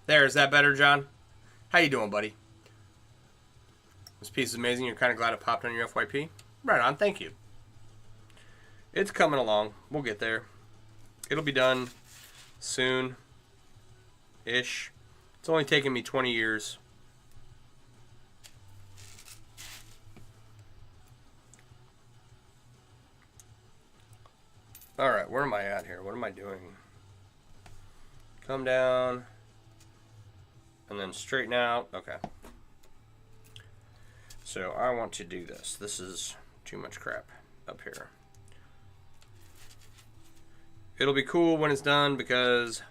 There, is that better, John? How you doing, buddy? This piece is amazing. You're kind of glad it popped on your FYP? Right on, thank you. It's coming along. We'll get there. It'll be done soon-ish. It's only taken me 20 years. Alright, where am I at here? What am I doing? Come down. And then straighten out. Okay. So I want to do this. This is too much crap up here. It'll be cool when it's done because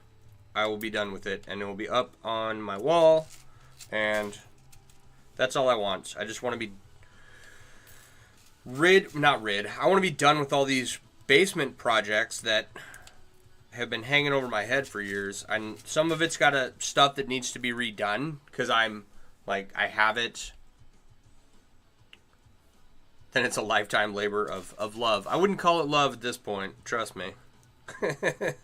I will be done with it. And it will be up on my wall. And that's all I want. I just want to be not rid. I want to be done with all these basement projects that have been hanging over my head for years. And some of it's got stuff that needs to be redone because I'm like, I have it. Then it's a lifetime labor of love. I wouldn't call it love at this point. Trust me. Okay,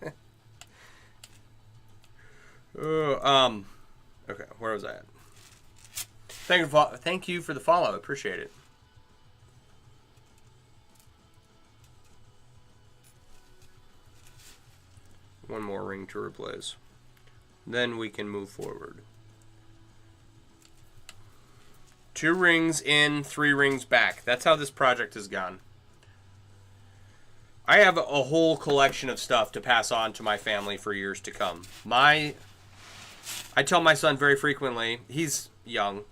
where was I at? Thank you for the follow. I appreciate it. One more ring to replace. Then we can move forward. 2 rings in, 3 rings back. That's how this project has gone. I have a whole collection of stuff to pass on to my family for years to come. I tell my son very frequently, he's young,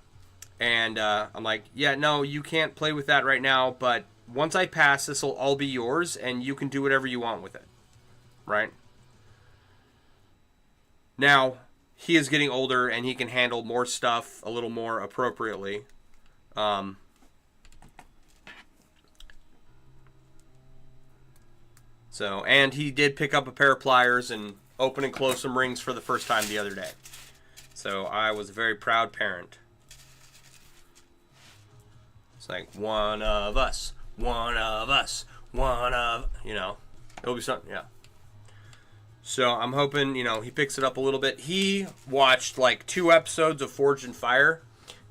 and I'm like, yeah, no, you can't play with that right now, but once I pass, this will all be yours, and you can do whatever you want with it. Right? Now, he is getting older, and he can handle more stuff a little more appropriately. And he did pick up a pair of pliers and open and close some rings for the first time the other day. So I was a very proud parent. It's like, one of us, one of us, one of, it'll be something, yeah. So I'm hoping, he picks it up a little bit. He watched like 2 episodes of Forged in Fire,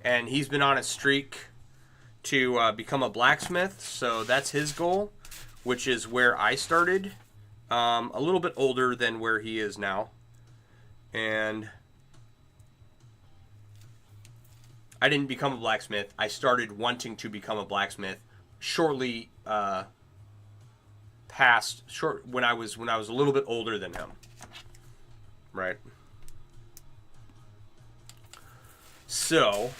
and he's been on a streak to become a blacksmith. So that's his goal, which is where I started. A little bit older than where he is now. And I didn't become a blacksmith. I started wanting to become a blacksmith shortly when I was a little bit older than him. Right. So,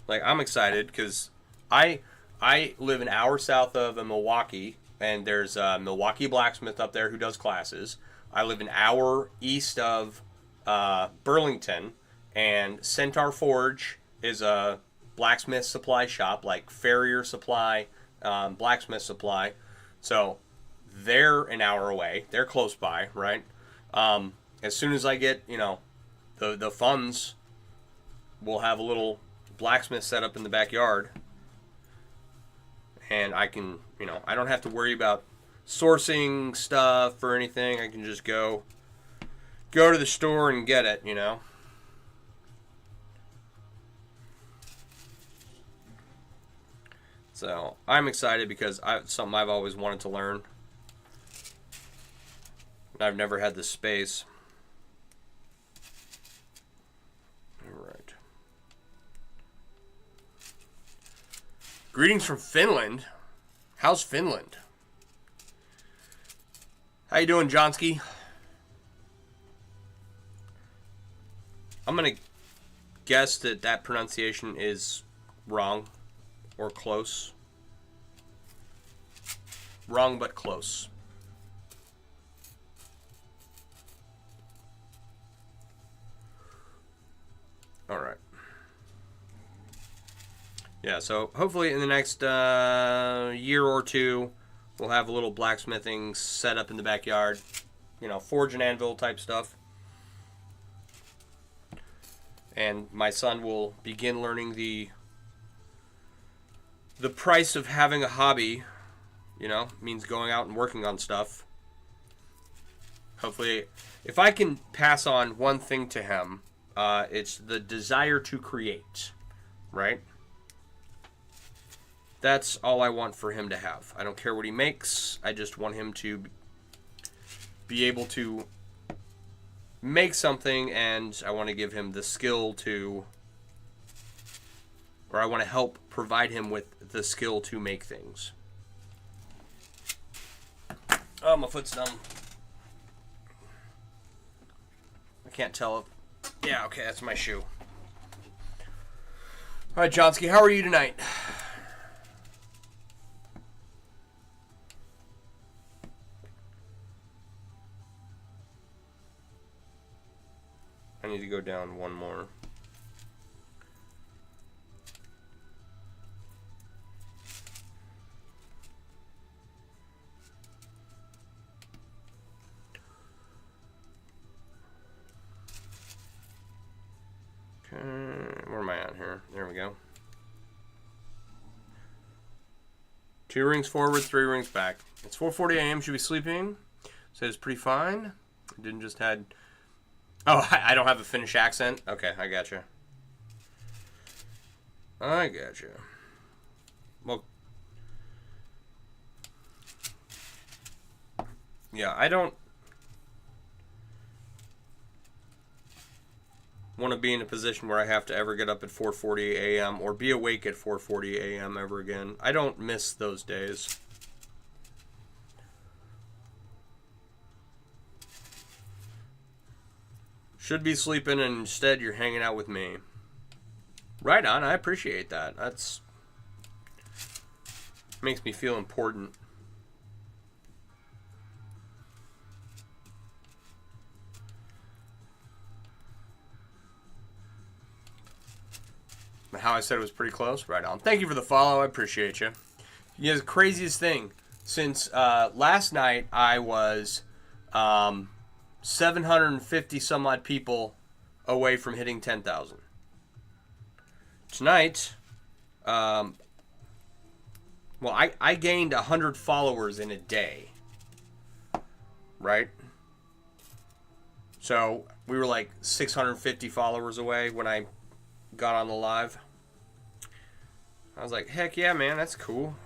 like, I'm excited because I live an hour south of Milwaukee, and there's a Milwaukee blacksmith up there who does classes. I live an hour east of Burlington, and Centaur Forge is a blacksmith supply shop, like Farrier Supply, Blacksmith Supply. So they're an hour away. They're close by, right? As soon as I get, the funds, we'll have a little blacksmith set up in the backyard. And I can, I don't have to worry about sourcing stuff or anything. I can just go to the store and get it, So I'm excited because it's something I've always wanted to learn. I've never had the space. All right. Greetings from Finland. How's Finland? How you doing, Johnsky? I'm going to guess that pronunciation is wrong. Or close. Wrong, but close. All right. Yeah, so hopefully in the next year or 2, we'll have a little blacksmithing set up in the backyard. Forge and anvil type stuff. And my son will begin learning the price of having a hobby, means going out and working on stuff. Hopefully, if I can pass on one thing to him, it's the desire to create, right? That's all I want for him to have. I don't care what he makes. I just want him to be able to make something, and I want to give him the skill to, or I want to help provide him with the skill to make things. Oh, my foot's numb. I can't tell. Yeah, okay, that's my shoe. All right, Johnsky, how are you tonight? I need to go down one more. Okay, where am I at here? There we go. 2 rings forward, 3 rings back. It's 4:40 a.m. Should be sleeping. So it's pretty fine. I didn't just had... Oh, I don't have a Finnish accent? Okay, I gotcha. I gotcha. Well... Yeah, I don't... want to be in a position where I have to ever get up at 4:40 a.m. or be awake at 4:40 a.m. ever again. I don't miss those days. Should be sleeping and instead you're hanging out with me. Right on, I appreciate that. That's makes me feel important. How I said it was pretty close. Right on. Thank you for the follow. I appreciate you. You know, the craziest thing, since last night I was 750 some odd people away from hitting 10,000. Tonight, well, I gained 100 followers in a day. Right? So we were like 650 followers away when I got on the live. I was like, heck yeah, man, that's cool.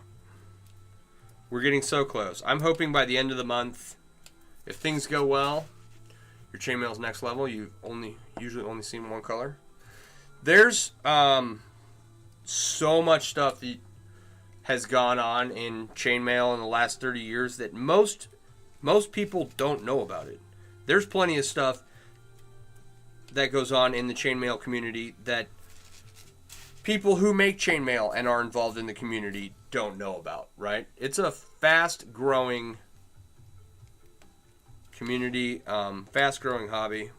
We're getting so close. I'm hoping by the end of the month, if things go well, your chainmail's next level. You've usually only seen one color. There's so much stuff that has gone on in chainmail in the last 30 years that most people don't know about it. There's plenty of stuff that goes on in the chainmail community that people who make chainmail and are involved in the community don't know about, right? It's a fast-growing community, fast-growing hobby.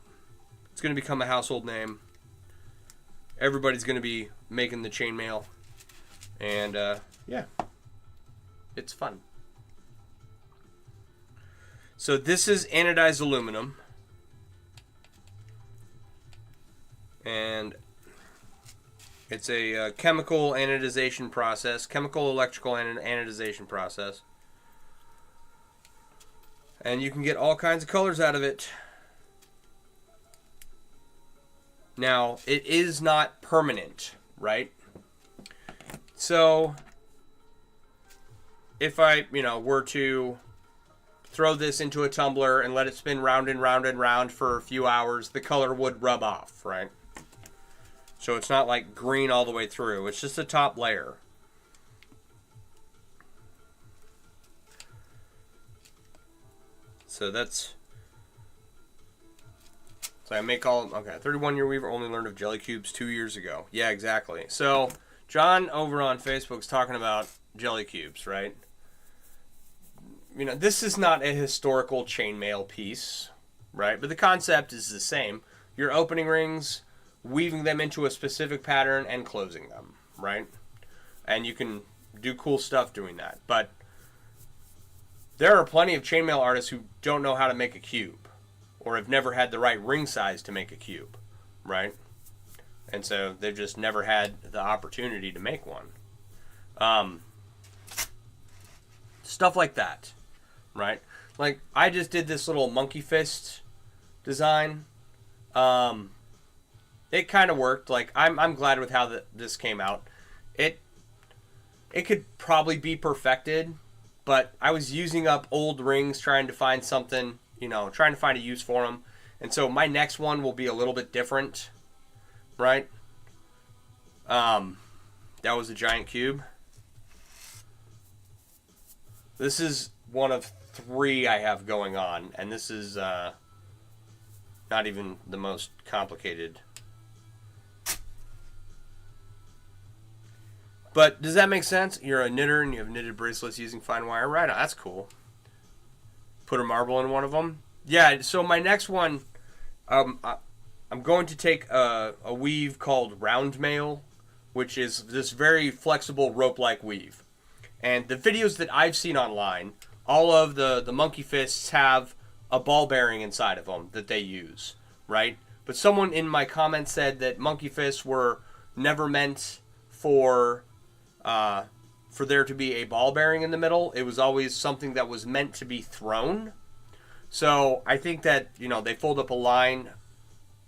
It's going to become a household name. Everybody's going to be making the chainmail. And, yeah. It's fun. So this is anodized aluminum. And it's a chemical anodization process, chemical electrical anodization process. And you can get all kinds of colors out of it. Now, it is not permanent, right? So, if I, were to throw this into a tumbler and let it spin round and round and round for a few hours, the color would rub off, right? So it's not like green all the way through. It's just a top layer. So that's... So I make all... Okay, 31-year weaver only learned of jelly cubes 2 years ago. Yeah, exactly. So John over on Facebook's talking about jelly cubes, right? This is not a historical chainmail piece, right? But the concept is the same. Your opening rings, weaving them into a specific pattern and closing them, right? And you can do cool stuff doing that. But there are plenty of chainmail artists who don't know how to make a cube or have never had the right ring size to make a cube, right? And so they've just never had the opportunity to make one. Stuff like that, right? like I just did this little monkey fist design. It kind of worked. Like I'm glad with how this came out. It could probably be perfected, but I was using up old rings trying to find something, trying to find a use for them. And so my next one will be a little bit different, right? That was a giant cube. This is one of 3 I have going on, and this is not even the most complicated. But does that make sense? You're a knitter and you have knitted bracelets using fine wire. Right on, that's cool. Put a marble in one of them. Yeah, so my next one, I'm going to take a weave called round mail, which is this very flexible rope-like weave. And the videos that I've seen online, all of the monkey fists have a ball bearing inside of them that they use, right? But someone in my comments said that monkey fists were never meant for there to be a ball bearing in the middle. It was always something that was meant to be thrown. So I think that, they fold up a line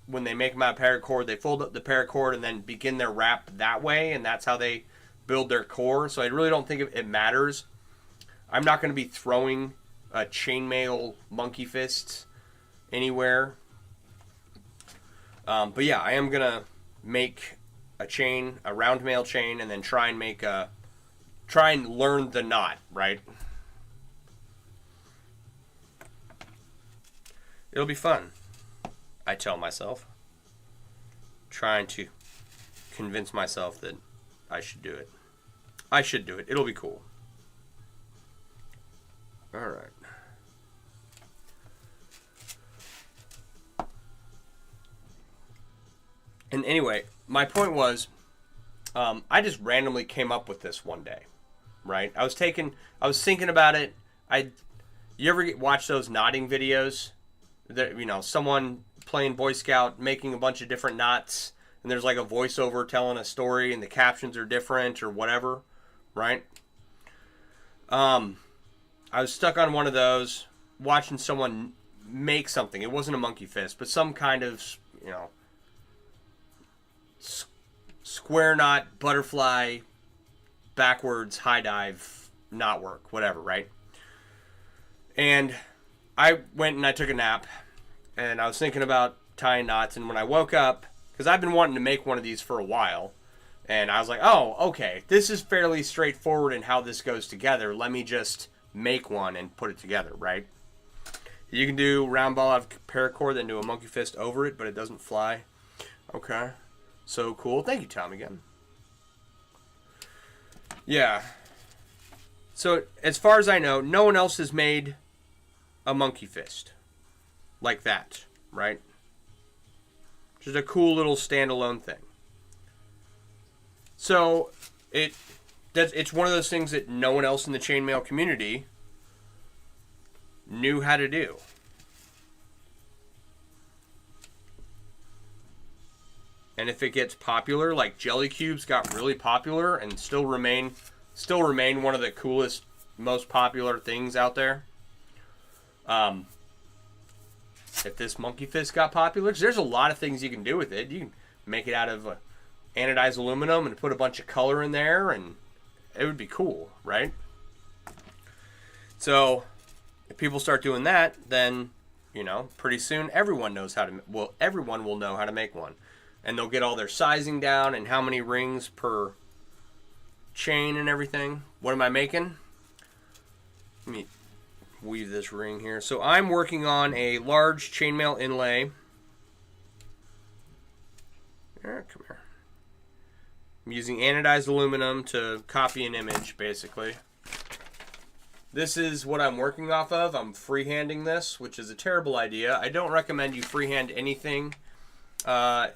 when they make them out of paracord. They fold up the paracord and then begin their wrap that way, and that's how they build their core. So I really don't think it matters. I'm not going to be throwing a chainmail monkey fist anywhere. But yeah, I am going to make a round mail chain, and then try and learn the knot, right? It'll be fun, I tell myself. Trying to convince myself that I should do it. I should do it. It'll be cool. All right. And anyway, my point was, I just randomly came up with this one day, right? I was thinking about it. You ever watch those knotting videos? That, someone playing Boy Scout making a bunch of different knots, and there's like a voiceover telling a story, and the captions are different or whatever, right? I was stuck on one of those, watching someone make something. It wasn't a monkey fist, but some kind of, square knot, butterfly, backwards, high dive, knot work, whatever, right? And I went and I took a nap, and I was thinking about tying knots, and when I woke up, because I've been wanting to make one of these for a while, and I was like, oh, okay, this is fairly straightforward in how this goes together. Let me just make one and put it together, right? You can do round ball out of paracord, then do a monkey fist over it, but it doesn't fly. Okay. So cool. Thank you, Tom, again. Yeah. So, as far as I know, no one else has made a monkey fist like that, right? Just a cool little standalone thing. So, it's one of those things that no one else in the chainmail community knew how to do. And if it gets popular, like jelly cubes got really popular and still remain one of the coolest, most popular things out there. If this monkey fist got popular, 'cause there's a lot of things you can do with it. You can make it out of anodized aluminum and put a bunch of color in there, and it would be cool, right? So if people start doing that, then pretty soon everyone will know how to make one. And they'll get all their sizing down and how many rings per chain and everything. What am I making? Let me weave this ring here. So I'm working on a large chainmail inlay. Come here. I'm using anodized aluminum to copy an image, basically. This is what I'm working off of. I'm freehanding this, which is a terrible idea. I don't recommend you freehand anything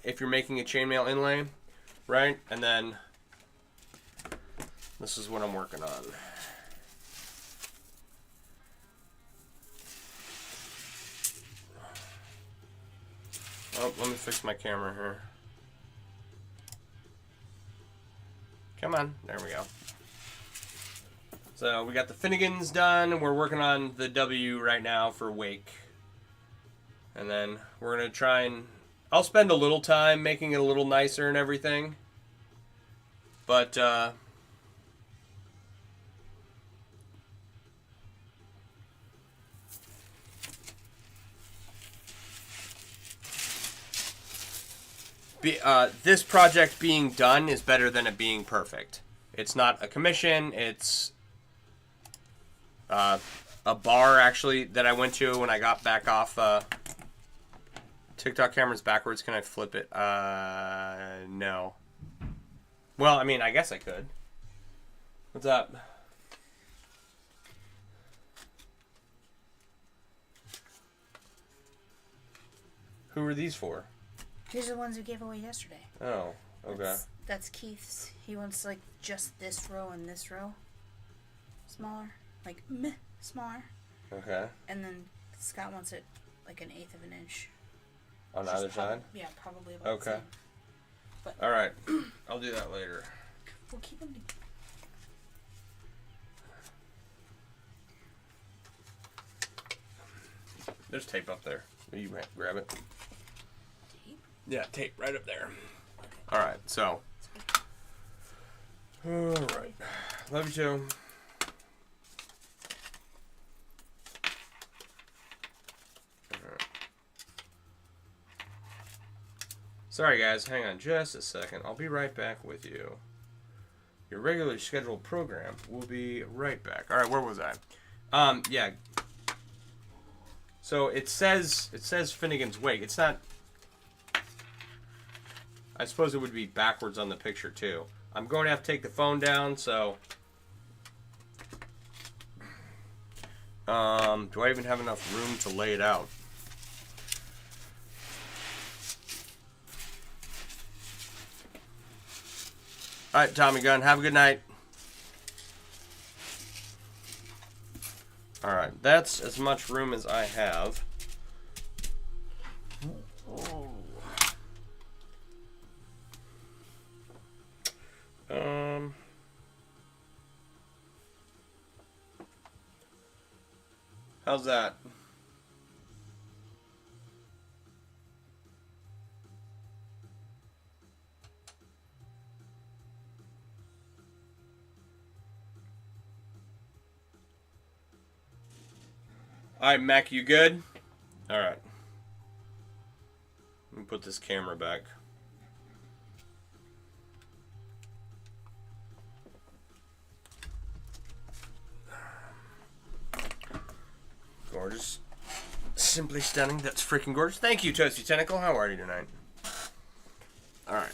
if you're making a chainmail inlay, right? And then this is what I'm working on. Oh, let me fix my camera here. Come on, there we go. So we got the Finnegans done. We're working on the W right now for Wake. And then we're going to try and... I'll spend a little time making it a little nicer and everything. But, this project being done is better than it being perfect. It's not a commission. It's a bar, actually, that I went to when I got back off... TikTok camera's backwards. Can I flip it? No. Well, I mean, I guess I could. What's up? Who were these for? These are the ones we gave away yesterday. Oh, okay. That's Keith's. He wants, like, just this row and this row. Smaller. Like, meh, smaller. Okay. And then Scott wants it, like, 1/8 of an inch. On either side? Yeah, probably about the same. But all right. I'll do that later. We'll keep them together. There's tape up there. Will you grab it? Tape? Yeah, tape right up there. Okay. All right, so. All right. Love you too. Sorry guys, hang on just a second. I'll be right back with you. Your regularly scheduled program will be right back. All right, where was I? Yeah. So it says Finnegans Wake. It's not. I suppose it would be backwards on the picture too. I'm going to have to take the phone down. So. Do I even have enough room to lay it out? All right, Tommy Gunn, have a good night. All right, that's as much room as I have. How's that? All right, Mac, you good? All right. Let me put this camera back. Gorgeous. Simply stunning. That's freaking gorgeous. Thank you, Toasty Tentacle. How are you tonight? All right.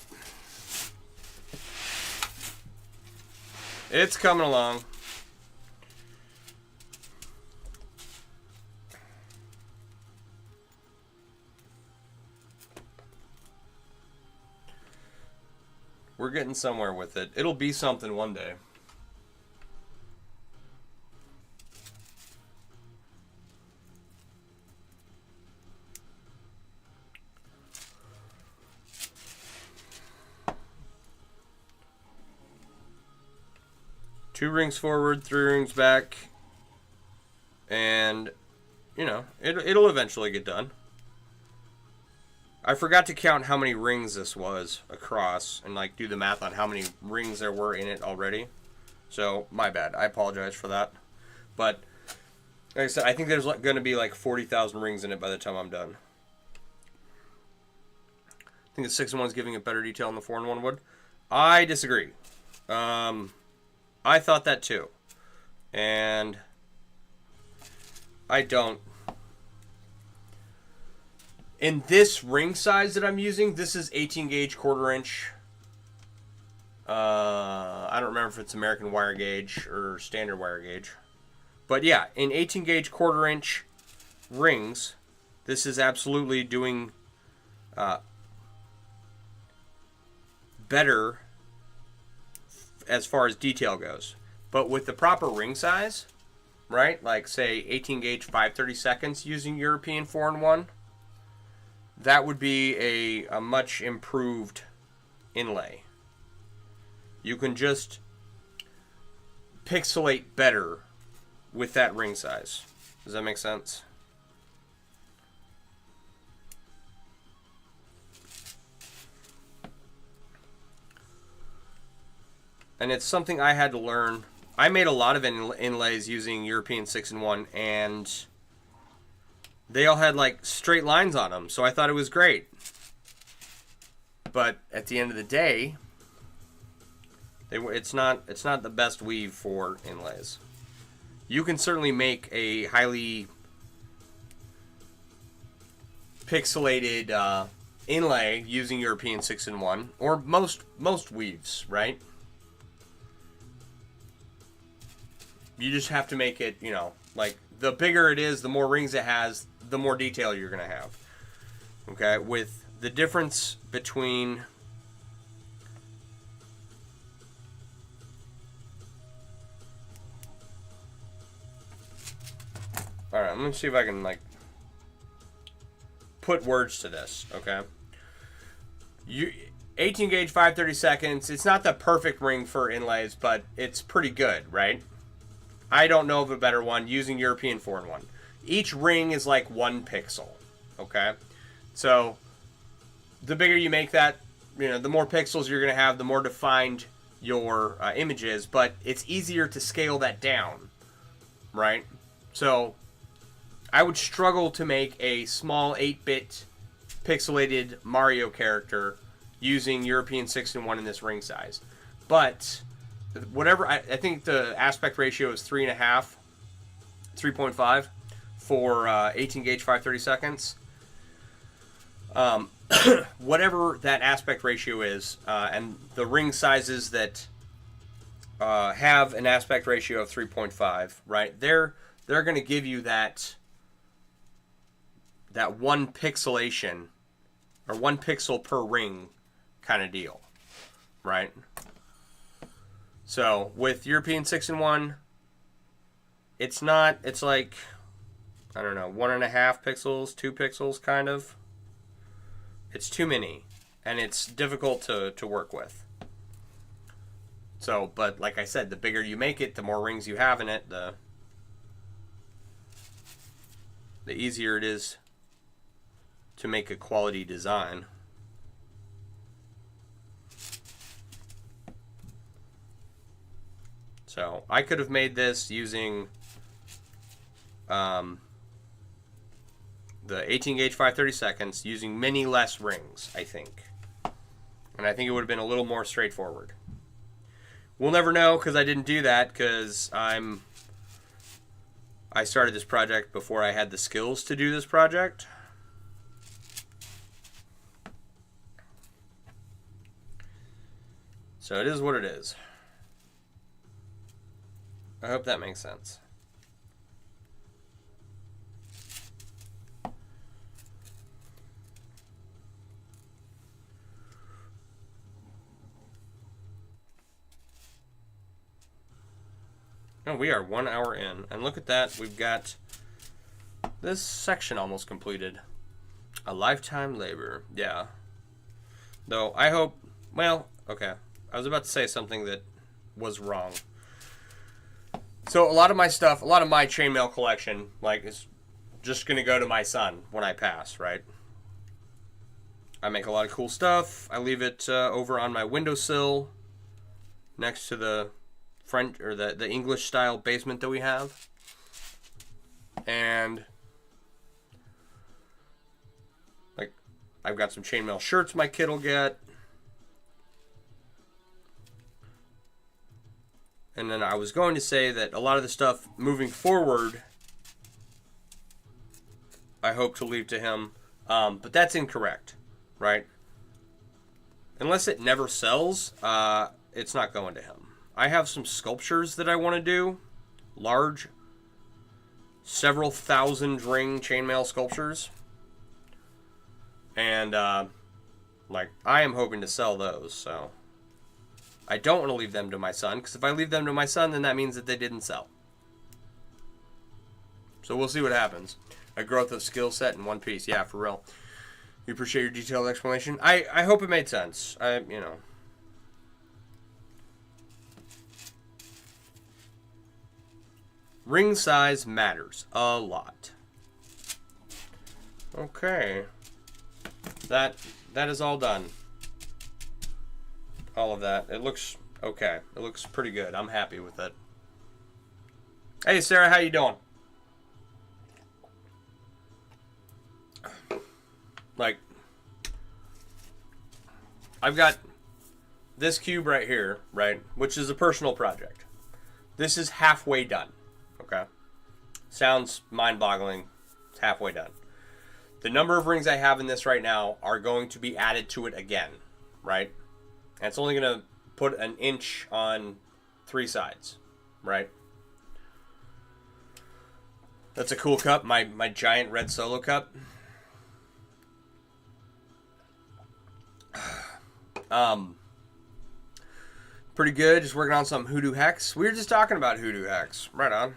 It's coming along. We're getting somewhere with it. It'll be something one day. Two rings forward, 3 rings back. And, you know, it'll eventually get done. I forgot to count how many rings this was across and like do the math on how many rings there were in it already. So, my bad. I apologize for that. But, like I said, I think there's going to be like 40,000 rings in it by the time I'm done. I think the 6-in-1 is giving it better detail than the 4-in-1 would. I disagree. I thought that too. And I don't. In this ring size that I'm using, this is 18 gauge 1/4 inch. I don't remember if it's American wire gauge or standard wire gauge. But yeah, in 18 gauge 1/4 inch rings, this is absolutely doing better as far as detail goes. But with the proper ring size, right, like say 18 gauge 5/32 using European 4-in-1, that would be a much improved inlay. You can just pixelate better with that ring size. Does that make sense? And it's something I had to learn. I made a lot of inlays using European 6-in-1, and they all had like straight lines on them, so I thought it was great. But at the end of the day, it's not the best weave for inlays. You can certainly make a highly pixelated inlay using European 6-in-1, or most weaves, right? You just have to make it, you know, like the bigger it is, the more rings it has, the more detail you're going to have. Okay, with the difference between all right, let me see if I can like put words to this, okay? 18 gauge 5/32. It's not the perfect ring for inlays, but it's pretty good, right? I don't know of a better one using European 4-in-1. Each ring is like 1 pixel, okay? So the bigger you make that, you know, the more pixels you're going to have, the more defined your image is, but it's easier to scale that down, right? So I would struggle to make a small 8-bit pixelated Mario character using European 6-in-1 in this ring size. But whatever, I think the aspect ratio is 3.5 for 18 gauge 5/32. Whatever that aspect ratio is, and the ring sizes that have an aspect ratio of 3.5, right? They're going to give you that 1 pixelation or 1 pixel per ring kind of deal, right? So with European 6-in-1, it's like, I don't know, 1.5 pixels, 2 pixels kind of. It's too many, and it's difficult to work with. So, but like I said, the bigger you make it, the more rings you have in it, the easier it is to make a quality design. So I could have made this using the 18 gauge 5/32 using many less rings, I think. And I think it would have been a little more straightforward. We'll never know because I didn't do that because I started this project before I had the skills to do this project. So it is what it is. I hope that makes sense. Oh, we are 1 hour in. And look at that. We've got this section almost completed. A lifetime labor. Yeah. Though I hope... Well, okay. I was about to say something that was wrong. So a lot of my stuff, a lot of my chainmail collection, like, is just going to go to my son when I pass, right? I make a lot of cool stuff. I leave it over on my windowsill next to the French or the English style basement that we have. And like I've got some chainmail shirts my kid will get. And then I was going to say that a lot of the stuff moving forward, I hope to leave to him. But that's incorrect, right? Unless it never sells, it's not going to him. I have some sculptures that I want to do. Large, several thousand ring chainmail sculptures. And, like, I am hoping to sell those, so... I don't want to leave them to my son, because if I leave them to my son, then that means that they didn't sell. So we'll see what happens. A growth of skill set in one piece. Yeah, for real. You appreciate your detailed explanation? I hope it made sense. Ring size matters a lot. Okay. That is all done. All of that. It looks okay. It looks pretty good. I'm happy with it. Hey, Sarah, how you doing? Like, I've got this cube right here, right, which is a personal project. This is halfway done, okay? Sounds mind-boggling. It's halfway done. The number of rings I have in this right now are going to be added to it again, right? And it's only going to put an inch on 3 sides, right? That's a cool cup, my giant red solo cup. Pretty good. Just working on some Hoodoo Hex. We were just talking about Hoodoo Hex. Right on.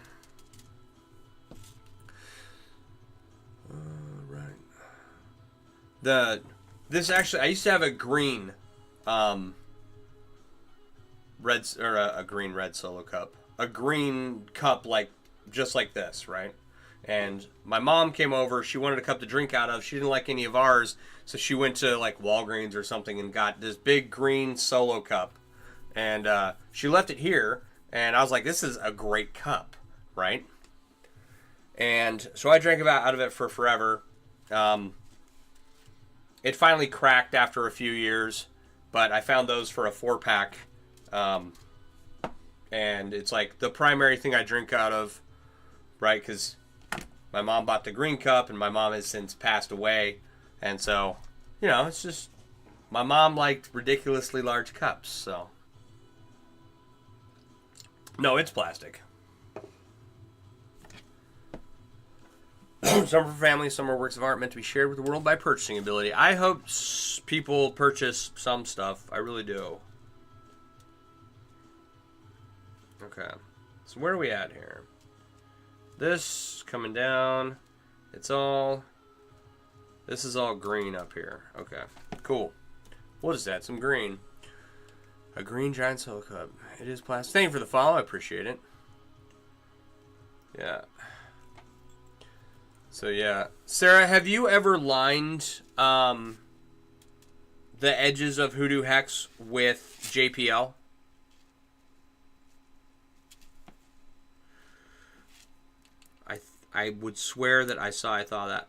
Right. This actually, I used to have a green, red or a green red solo cup. A green cup just like this, right? And my mom came over. She wanted a cup to drink out of. She didn't like any of ours, so she went to like Walgreens or something and got this big green solo cup. And she left it here, and I was like, this is a great cup, right? And so I drank out of it for forever. It finally cracked after a few years, but I found those for a 4-pack. And it's like the primary thing I drink out of, right? Because my mom bought the green cup, and my mom has since passed away. And so, it's just, my mom liked ridiculously large cups, so. No, it's plastic. Some for family, some are works of art meant to be shared with the world by purchasing ability. I hope people purchase some stuff. I really do. Okay. So where are we at here? This coming down. This is all green up here. Okay. Cool. What is that? Some green. A green giant solo cup. It is plastic. Thank you for the follow. I appreciate it. Yeah. So, yeah. Sarah, have you ever lined the edges of Hoodoo Hex with JPL? I would swear that I thought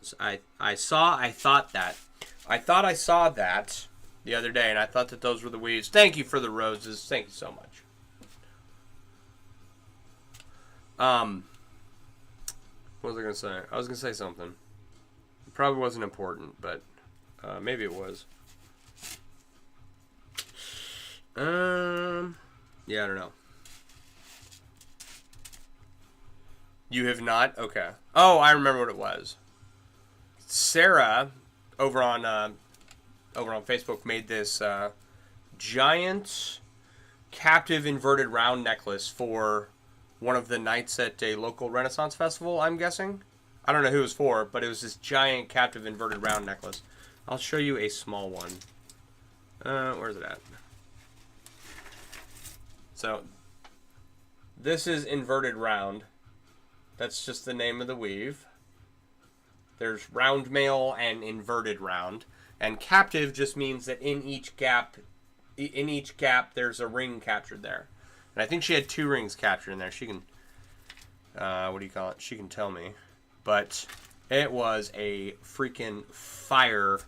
I saw that the other day, and I thought that those were the weaves. Thank you for the roses. Thank you so much. What was I going to say? I was going to say something. It probably wasn't important, but maybe it was. Yeah, I don't know. You have not? Okay. Oh, I remember what it was. Sarah, over on Facebook, made this giant captive inverted round necklace for one of the nights at a local Renaissance festival, I'm guessing. I don't know who it was for, but it was this giant captive inverted round necklace. I'll show you a small one. Where's it at? So, this is inverted round. That's just the name of the weave. There's round mail and inverted round. And captive just means that in each gap there's a ring captured there. And I think she had 2 rings captured in there. She can, what do you call it? She can tell me. But it was a freaking fire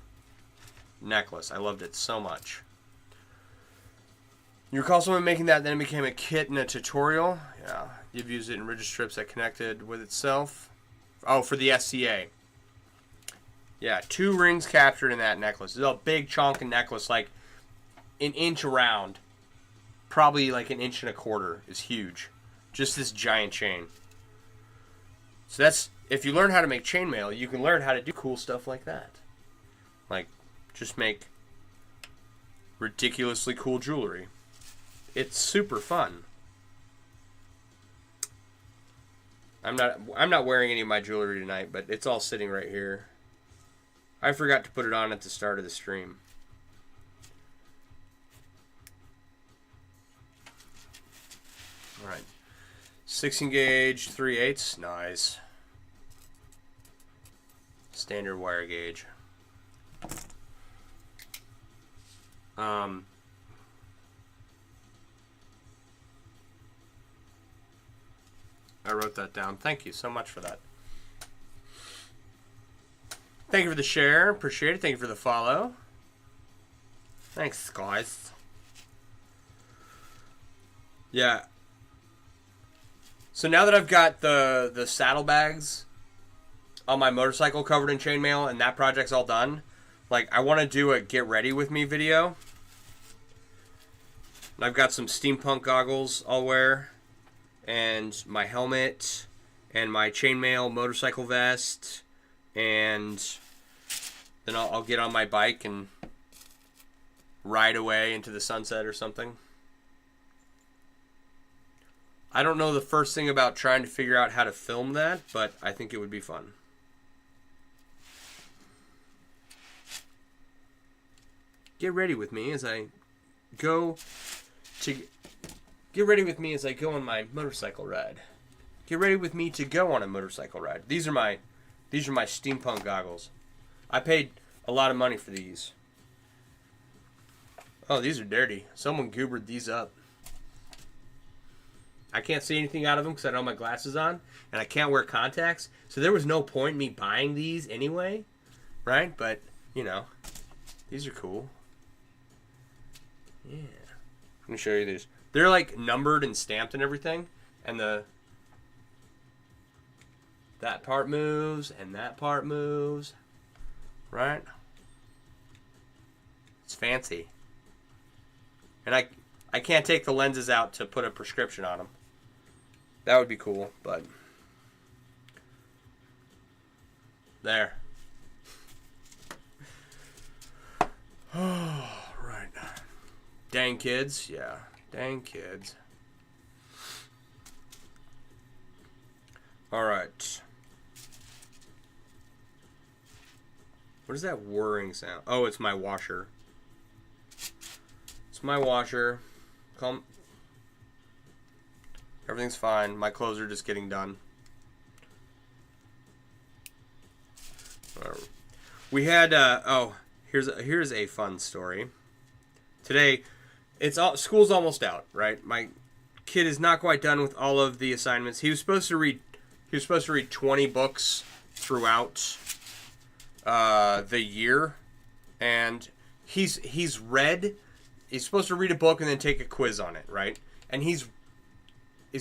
necklace. I loved it so much. You recall someone making that, then it became a kit and a tutorial? Yeah. You've used it in rigid strips that connected with itself. Oh, for the SCA. Yeah, 2 rings captured in that necklace. It's a big chunk of necklace, like an inch around. Probably like an inch and a quarter is huge. Just this giant chain. So that's, if you learn how to make chainmail, you can learn how to do cool stuff like that. Like, just make ridiculously cool jewelry. It's super fun. I'm not wearing any of my jewelry tonight, but it's all sitting right here. I forgot to put it on at the start of the stream. All right. 16 gauge, 3/8. Nice. Standard wire gauge. I wrote that down. Thank you so much for that. Thank you for the share. Appreciate it. Thank you for the follow. Thanks, guys. Yeah. So now that I've got the saddlebags on my motorcycle covered in chainmail and that project's all done, like, I want to do a get ready with me video. And I've got some steampunk goggles I'll wear, and my helmet, and my chainmail motorcycle vest, and then I'll get on my bike and ride away into the sunset or something. I don't know the first thing about trying to figure out how to film that, but I think it would be fun. Get ready with me as I go on my motorcycle ride. Get ready with me to go on a motorcycle ride. These are my steampunk goggles. I paid a lot of money for these. Oh, these are dirty. Someone goobered these up. I can't see anything out of them because I don't have my glasses on, and I can't wear contacts. So there was no point in me buying these anyway, right? But, you know, these are cool. Yeah. Let me show you these. They're like numbered and stamped and everything, and that part moves and that part moves, right? It's fancy. And I can't take the lenses out to put a prescription on them. That would be cool, but there. Oh, right. Dang kids, yeah. Dang kids. All right. What is that whirring sound? Oh, it's my washer. It's my washer. Everything's fine. My clothes are just getting done. We had here's a fun story. Today, school's almost out, right? My kid is not quite done with all of the assignments. He was supposed to read 20 books throughout the year, and he's supposed to read a book and then take a quiz on it, right? And he's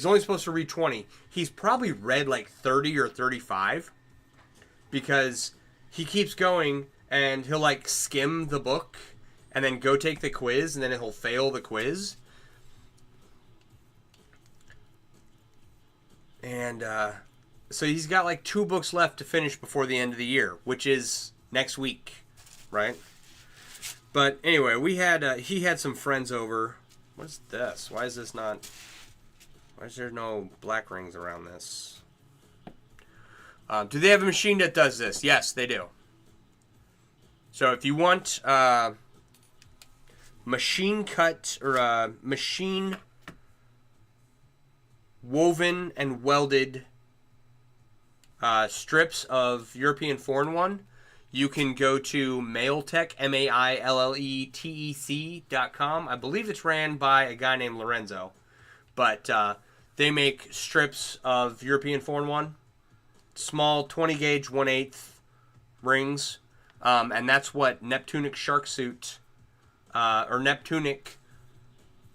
only supposed to read 20. He's probably read like 30 or 35 because he keeps going and he'll like skim the book and then go take the quiz, and then he'll fail the quiz. And so he's got like 2 books left to finish before the end of the year, which is next week, right? But anyway, he had some friends over. What's this? Why is there no black rings around this? Do they have a machine that does this? Yes, they do. So if you want machine cut or machine woven and welded strips of European Foreign One, you can go to Mailtech, MAILLETEC.com. I believe it's ran by a guy named Lorenzo. But they make strips of European Foreign One, small 20 gauge 1/8 rings, and that's what Neptunic Shark Suit, or Neptunic,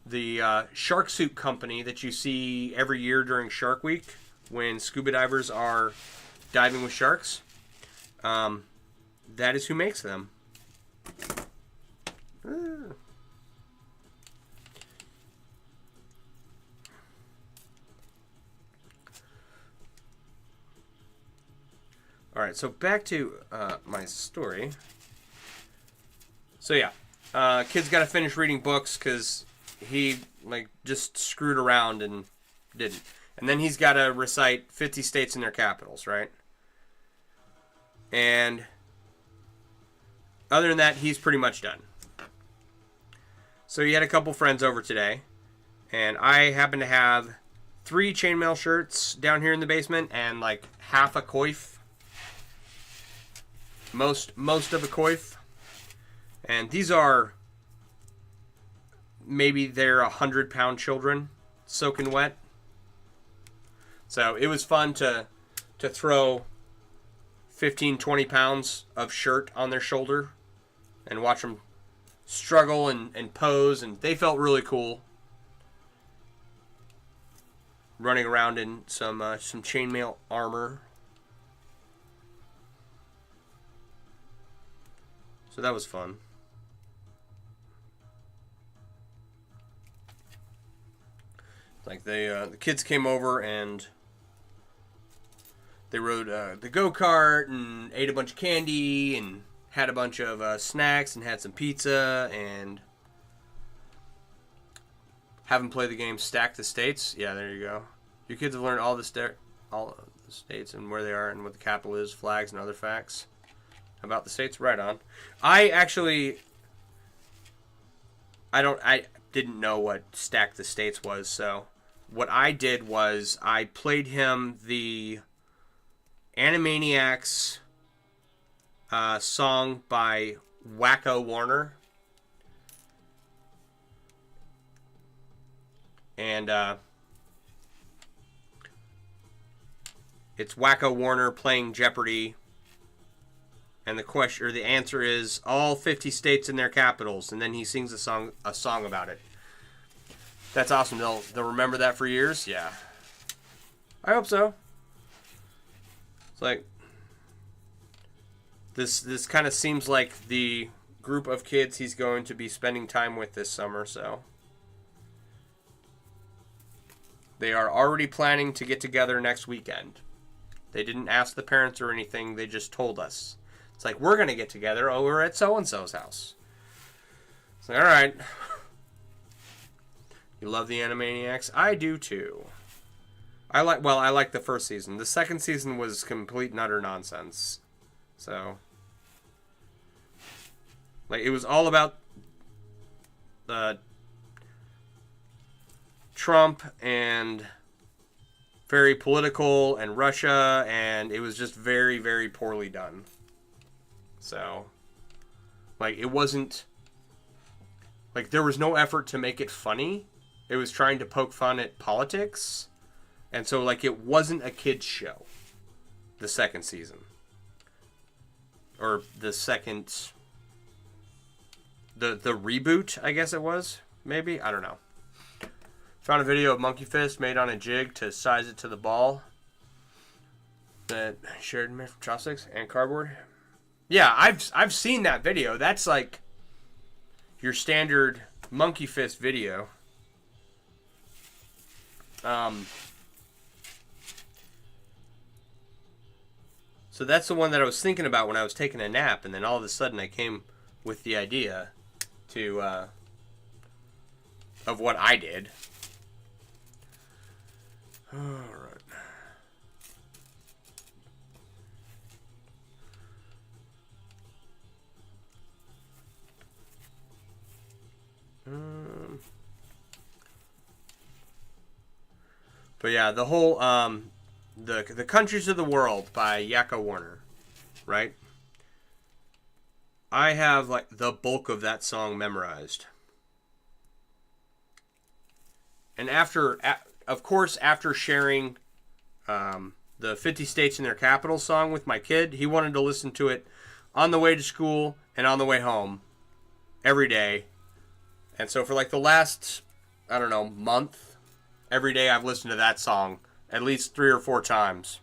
the shark suit company that you see every year during Shark Week when scuba divers are diving with sharks, that is who makes them. All right, so back to my story. So yeah, kid's got to finish reading books because he just screwed around and didn't. And then he's got to recite 50 states and their capitals, right? And other than that, he's pretty much done. So he had a couple friends over today, and I happen to have 3 chainmail shirts down here in the basement and like half a coif. Most of a coif. And these are maybe they're 100-pound children soaking wet. So it was fun to throw 15, 20 pounds of shirt on their shoulder and watch them struggle and pose, and they felt really cool running around in some chainmail armor. So that was fun. Like the kids came over and they rode the go-kart and ate a bunch of candy and had a bunch of snacks and had some pizza and have them play the game Stack the States. Yeah, there you go. Your kids have learned all the states and where they are and what the capital is, flags, and other facts about the states. Right on. I didn't know what Stack the States was, so what I did was I played him the Animaniacs song by Wacko Warner. And it's Wacko Warner playing Jeopardy. And the answer is all 50 states and their capitals, and then he sings a song about it. That's awesome. They'll remember that for years. Yeah, I hope so. It's like this kind of seems like the group of kids he's going to be spending time with this summer. So they are already planning to get together next weekend. They didn't ask the parents or anything. They just told us. It's like, we're going to get together over at so-and-so's house. It's like, all right. You love the Animaniacs? I do too. I like the first season. The second season was complete and utter nonsense. So, like, it was all about Trump and very political and Russia, and it was just very, very poorly done. So, like, it wasn't, like, there was no effort to make it funny. It was trying to poke fun at politics. And so, like, it wasn't a kid's show, the second season. Or the second, the reboot, I guess it was, maybe? I don't know. Found a video of Monkey Fist made on a jig to size it to the ball that shared from chopsticks and cardboard. Yeah, I've seen that video. That's like your standard Monkey Fist video. So that's the one that I was thinking about when I was taking a nap, and then all of a sudden I came with the idea to of what I did. All right. But yeah, the whole the Countries of the World by Wacko Warner, right? I have like the bulk of that song memorized. And after sharing the 50 States and Their Capital song with my kid, he wanted to listen to it on the way to school and on the way home every day. And so for like the last, I don't know, month, every day I've listened to that song at least 3 or 4 times.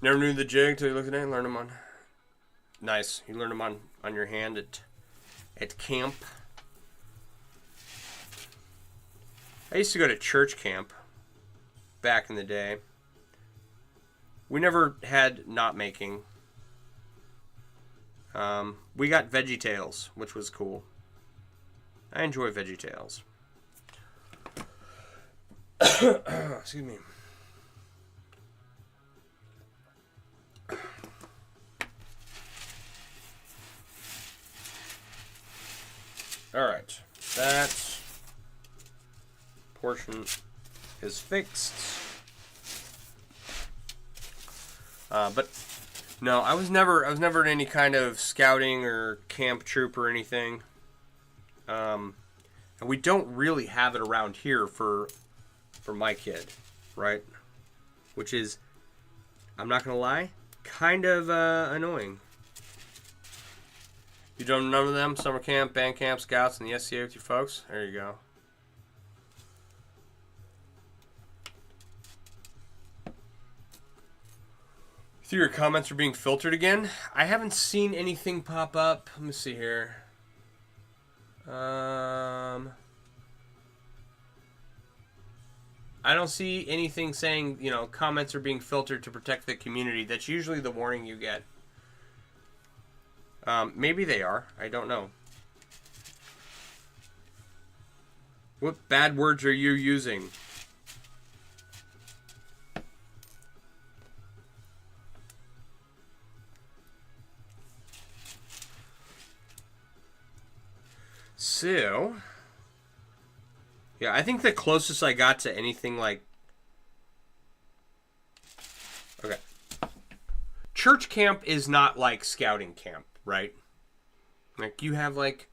Never knew the jig till you looked at it and learned them on. Nice. You learned them on your hand at camp. I used to go to church camp back in the day. We never had knot making. We got Veggie Tales, which was cool. I enjoy Veggie Tales. Excuse me. All right. That's portion is fixed. But no, I was never in any kind of scouting or camp troop or anything. And we don't really have it around here for my kid, right? Which is, I'm not gonna lie, kind of annoying. You done none of them? Summer camp, band camp, scouts, and the SCA with your folks? There you go. See, your comments are being filtered again. I haven't seen anything pop up. Let me see here. I don't see anything saying, comments are being filtered to protect the community. That's usually the warning you get. Maybe they are. I don't know. What bad words are you using? So, yeah, I think the closest I got to anything like... Okay. Church camp is not like scouting camp, right? Like, you have, like...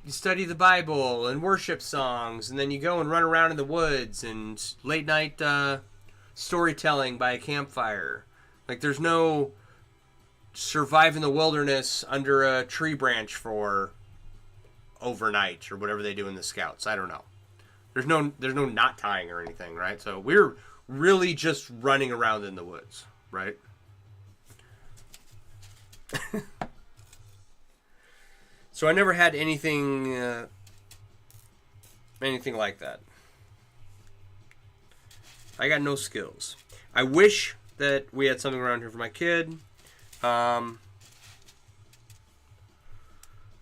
You study the Bible and worship songs, and then you go and run around in the woods and late night storytelling by a campfire. Like, there's no survive in the wilderness under a tree branch for overnight or whatever they do in the scouts. I don't know. There's no knot tying or anything, right? So we're really just running around in the woods, right? So I never had anything like that. I got no skills. I wish that we had something around here for my kid. And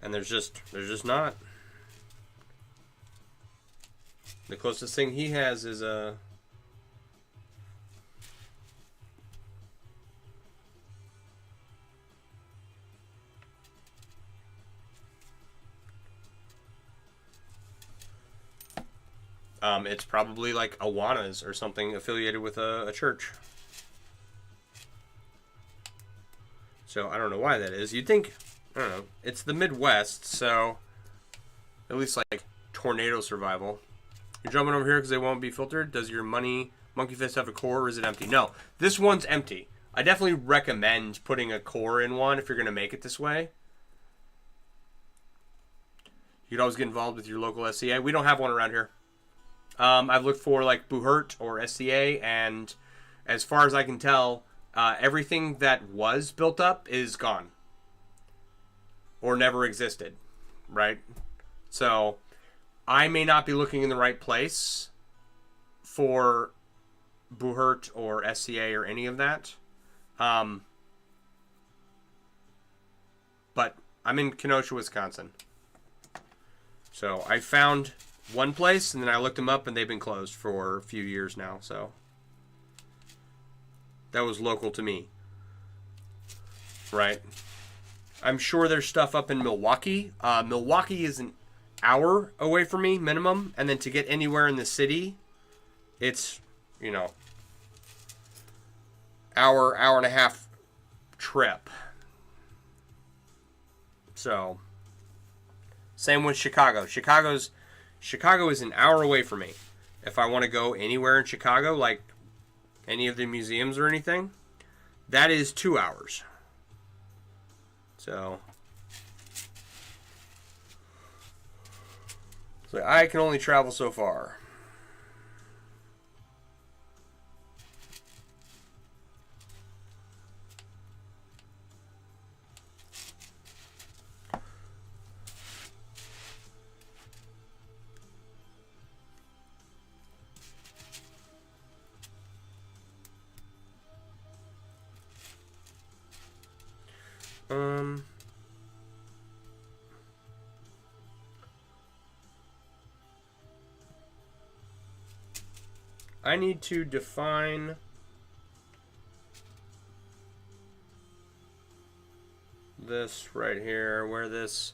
there's just not. The closest thing he has is a... it's probably like Awanas or something affiliated with a church. So I don't know why that is. You'd think, I don't know, it's the Midwest, so at least like tornado survival. You're jumping over here because they won't be filtered? Does your monkey fist have a core or is it empty? No, this one's empty. I definitely recommend putting a core in one if you're going to make it this way. You could always get involved with your local SCA. We don't have one around here. I've looked for like Buhurt or SCA, and as far as I can tell, everything that was built up is gone. Or never existed, right? So, I may not be looking in the right place for Buhurt or SCA or any of that. But I'm in Kenosha, Wisconsin. So, I found one place, and then I looked them up, and they've been closed for a few years now, so... That was local to me. Right? I'm sure there's stuff up in Milwaukee. Milwaukee is an hour away from me, minimum. And then to get anywhere in the city, it's, hour and a half trip. So, same with Chicago. Chicago is an hour away from me. If I want to go anywhere in Chicago, like any of the museums or anything, that is 2 hours. So I can only travel so far. I need to define this right here, where this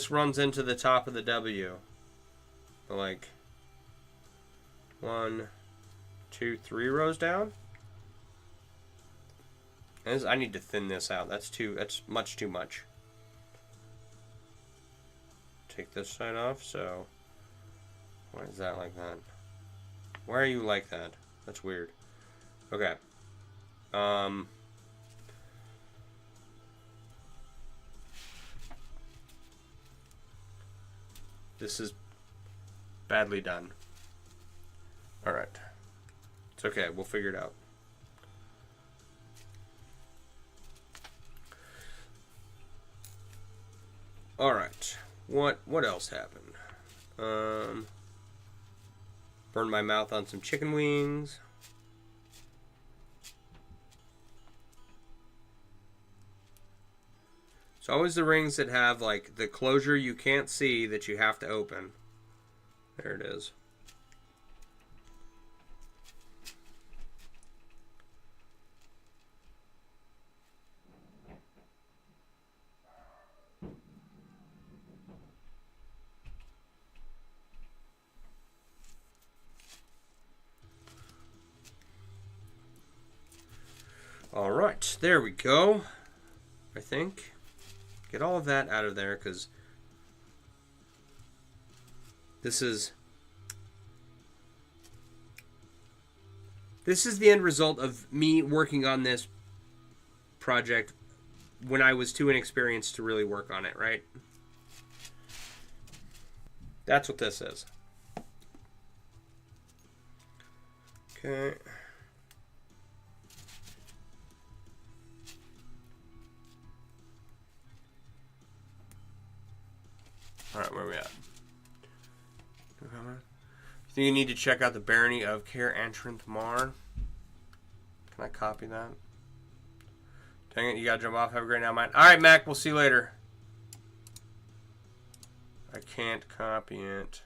runs into the top of the W. like 1, 2, 3 rows down. And I need to thin this out. That's much too much. Take this side off. So why is that like that? Why are you like that? That's weird. Okay. This is badly done. Alright. It's okay. We'll figure it out. Alright. What else happened? Burned my mouth on some chicken wings. It's always the rings that have like the closure you can't see that you have to open. There it is. All right, there we go. I think. Get all of that out of there because this is the end result of me working on this project when I was too inexperienced to really work on it, right? That's what this is. Okay. Alright, where are we at? You think you need to check out the barony of Care Antrant Mar? Can I copy that? Dang it, you gotta jump off. Have a great night, mine. Alright, Mac, we'll see you later. I can't copy it.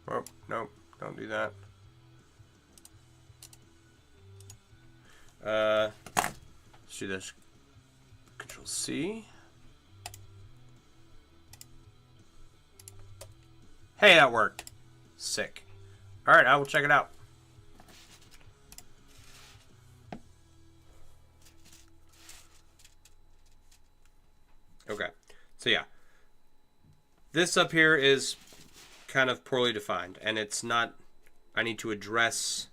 Oh, nope, don't do that. Let's do this. Control C. Hey, that worked. Sick. Alright, I will check it out. Okay. So yeah. This up here is kind of poorly defined. And it's not... I need to address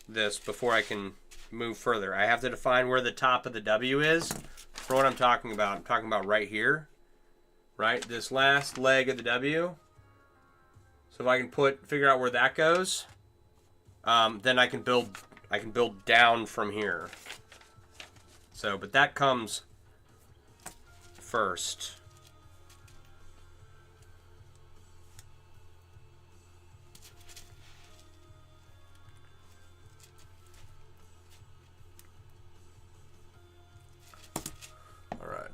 this before I can move further. I have to define where the top of the W is. For what I'm talking about. I'm talking about right here. Right, this last leg of the W. So if I can figure out where that goes, then I can build down from here. So, but that comes first. All right.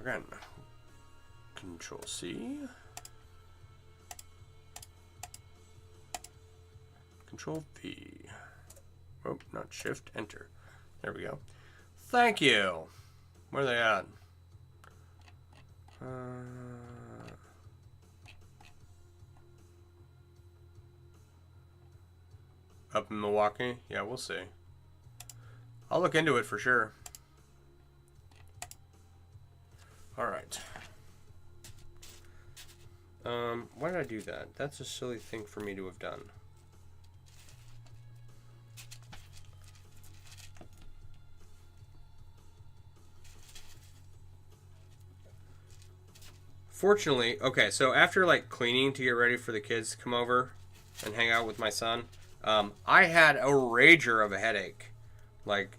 Again, Control C, Control V. Oh, not Shift, Enter. There we go. Thank you. Where are they at? Up in Milwaukee? Yeah, we'll see. I'll look into it for sure. Alright. Why did I do that? That's a silly thing for me to have done. Fortunately, okay, so after like cleaning to get ready for the kids to come over and hang out with my son, I had a rager of a headache. Like,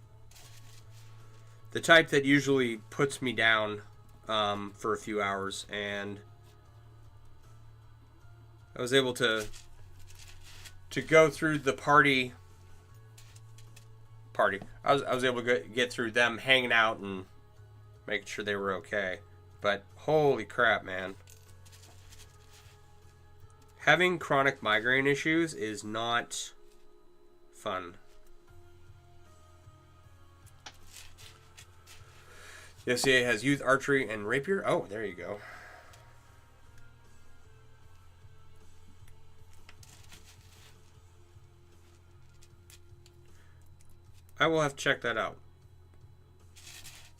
the type that usually puts me down for a few hours, and I was able to go through the party. I was able to get through them hanging out and making sure they were okay. But holy crap, man. Having chronic migraine issues is not fun. The SCA has youth archery and rapier. Oh, there you go. I will have to check that out.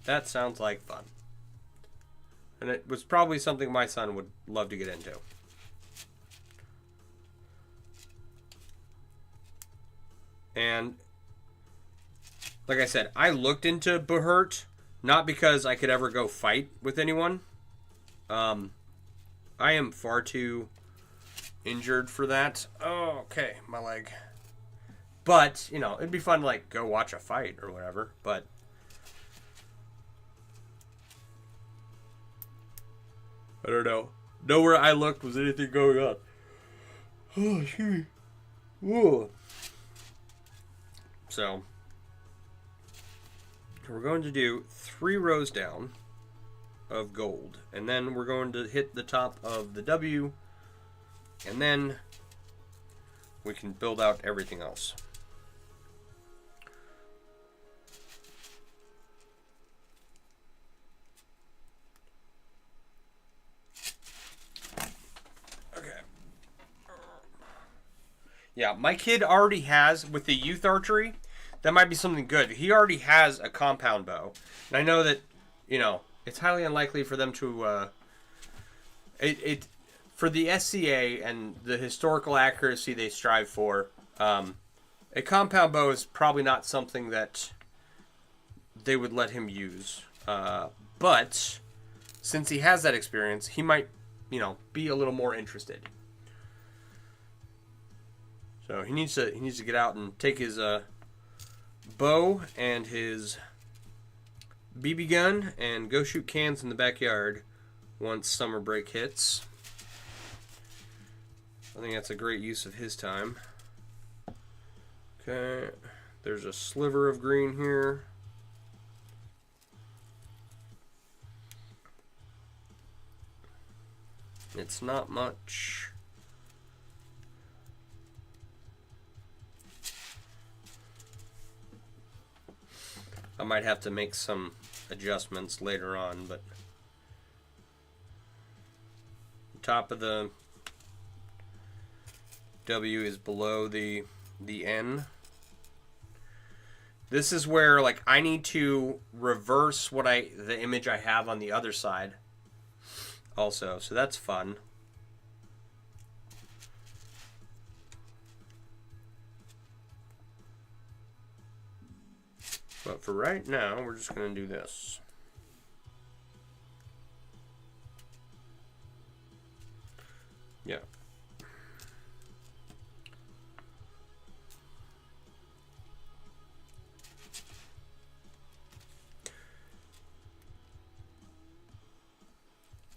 That sounds like fun. And it was probably something my son would love to get into. And like I said, I looked into Behurt, not because I could ever go fight with anyone. I am far too injured for that. Oh, okay, my leg. But, you know, it'd be fun to, like, go watch a fight or whatever. But I don't know. Nowhere I looked was anything going on. Oh, excuse me. Whoa. So, we're going to do 3 rows down of gold. And then we're going to hit the top of the W. And then we can build out everything else. Yeah, my kid already has, with the youth archery, that might be something good. He already has a compound bow. And I know that, you know, it's highly unlikely for them to, for the SCA and the historical accuracy they strive for, a compound bow is probably not something that they would let him use. But since he has that experience, he might, you know, be a little more interested. So he needs to get out and take his bow and his BB gun and go shoot cans in the backyard once summer break hits. I think that's a great use of his time. Okay, there's a sliver of green here. It's not much. I might have to make some adjustments later on, but the top of the W is below the N. This is where, like, I need to reverse the image I have on the other side also, so that's fun. But for right now, we're just going to do this. Yeah.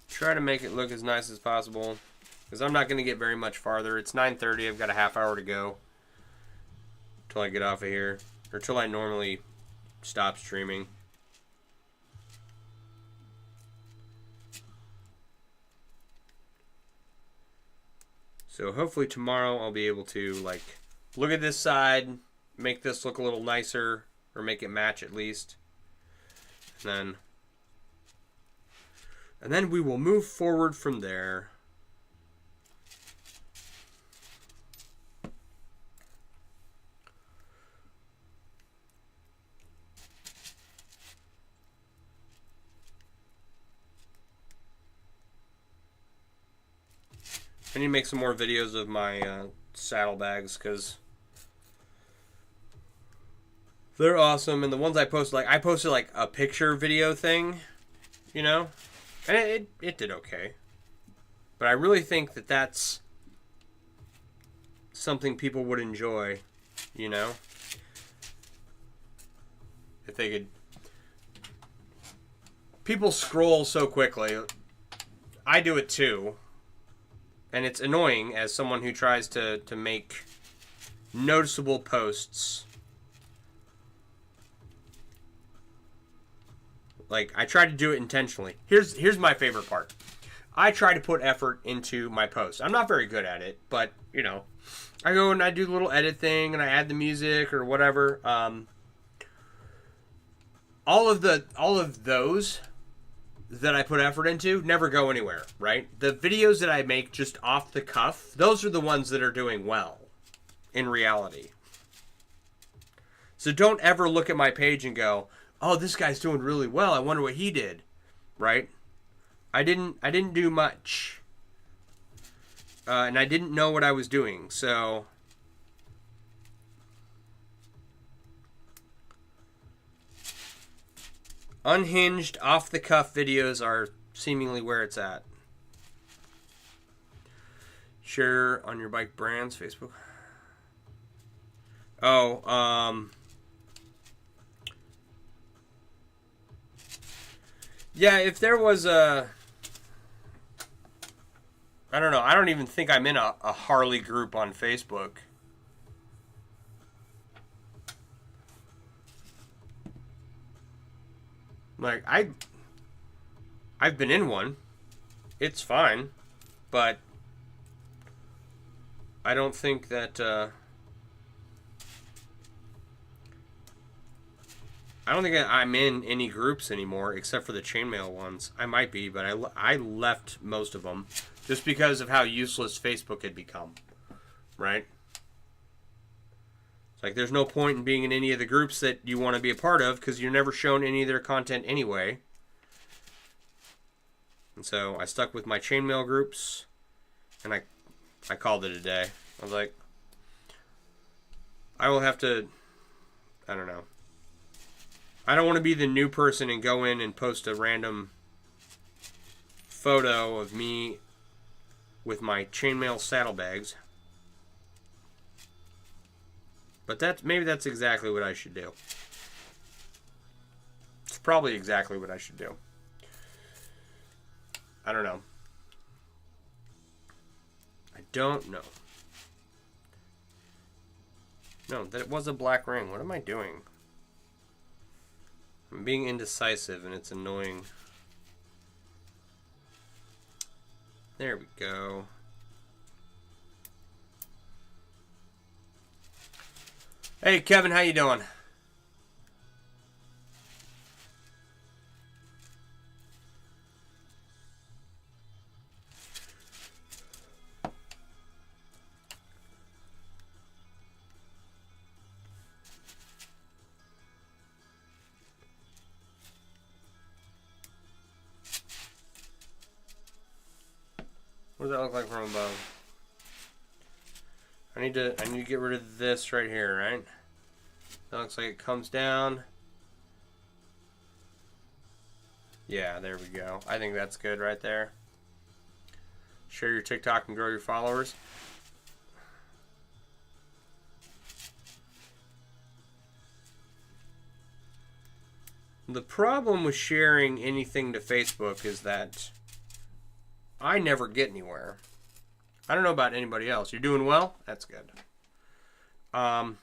Try to make it look as nice as possible, because I'm not going to get very much farther. It's 9:30. I've got a half hour to go till I get off of here, or till I normally stop streaming. So hopefully tomorrow I'll be able to, like, look at this side, make this look a little nicer, or make it match at least. And then we will move forward from there. I need to make some more videos of my saddlebags, because they're awesome. And the ones I posted, like, I posted like a picture video thing, you know, and it did okay. But I really think that that's something people would enjoy, you know, if they could. People scroll so quickly. I do it too. And it's annoying as someone who tries to make noticeable posts. Like, I try to do it intentionally. Here's my favorite part. I try to put effort into my posts. I'm not very good at it, but, you know, I go and I do the little edit thing and I add the music or whatever. all of those that I put effort into never go anywhere, right? The videos that I make just off the cuff, those are the ones that are doing well in reality. So don't ever look at my page and go, "Oh, this guy's doing really well. I wonder what he did." Right? I didn't do much. And I didn't know what I was doing. So unhinged, off-the-cuff videos are seemingly where it's at. Share on your bike brands, Facebook. Oh, yeah, if there was a... I don't know. I don't even think I'm in a Harley group on Facebook. Like, I've been in one. It's fine. But I don't think that... I don't think I'm in any groups anymore except for the chainmail ones. I might be, but I left most of them just because of how useless Facebook had become. Right? It's like there's no point in being in any of the groups that you want to be a part of because you're never shown any of their content anyway. And so I stuck with my chainmail groups and I called it a day. I was like, I will have to, I don't know. I don't want to be the new person and go in and post a random photo of me with my chainmail saddlebags. But maybe that's exactly what I should do. It's probably exactly what I should do. I don't know. I don't know. No, that was a black ring. What am I doing? I'm being indecisive and it's annoying. There we go. Hey Kevin, how you doing? What does that look like from above? I need to get rid of this right here, right? That looks like it comes down. Yeah, there we go. I think that's good right there. Share your TikTok and grow your followers. The problem with sharing anything to Facebook is that I never get anywhere. I don't know about anybody else. You're doing well? That's good. Oh,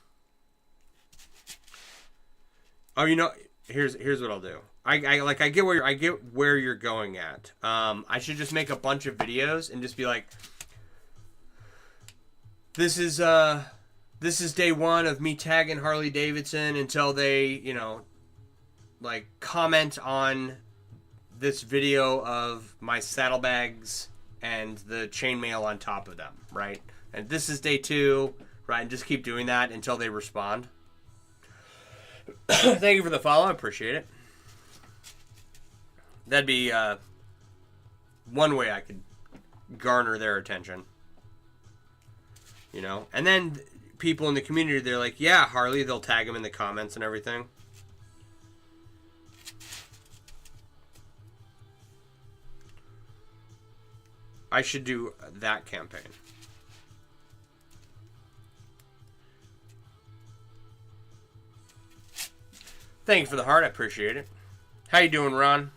you know, here's what I'll do. I get where you're going at. I should just make a bunch of videos and just be like, this is day one of me tagging Harley Davidson until they, you know, like comment on this video of my saddlebags and the chainmail on top of them, right? And this is day two, right? And just keep doing that until they respond. Thank you for the follow. I appreciate it. That'd be one way I could garner their attention. You know? And then people in the community, they're like, yeah, Harley, they'll tag them in the comments and everything. I should do that campaign. Thank you for the heart. I appreciate it. How you doing, Ron?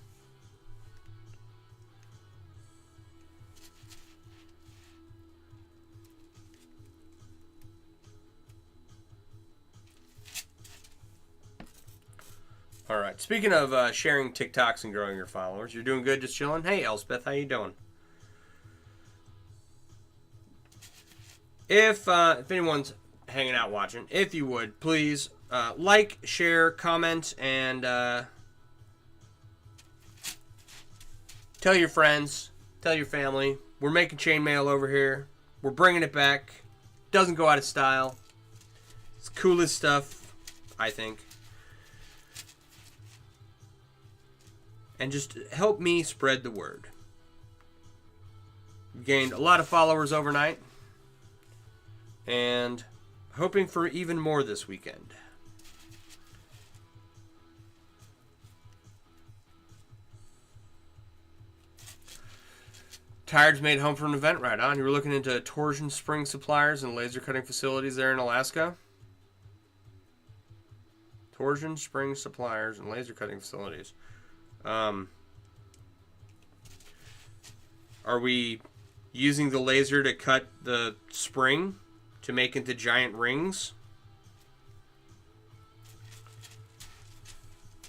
All right. Speaking of sharing TikToks and growing your followers, you're doing good, just chilling. Hey, Elspeth, how you doing? If anyone's hanging out watching, if you would, please like, share, comment, and Tell your friends. Tell your family. We're making chainmail over here. We're bringing it back. Doesn't go out of style. It's coolest stuff, I think. And just help me spread the word. We've gained a lot of followers overnight. And hoping for even more this weekend. Tired's made home from an event, right on. You were looking into torsion spring suppliers and laser cutting facilities there in Alaska? Torsion spring suppliers and laser cutting facilities. Are we using the laser to cut the spring to make into giant rings?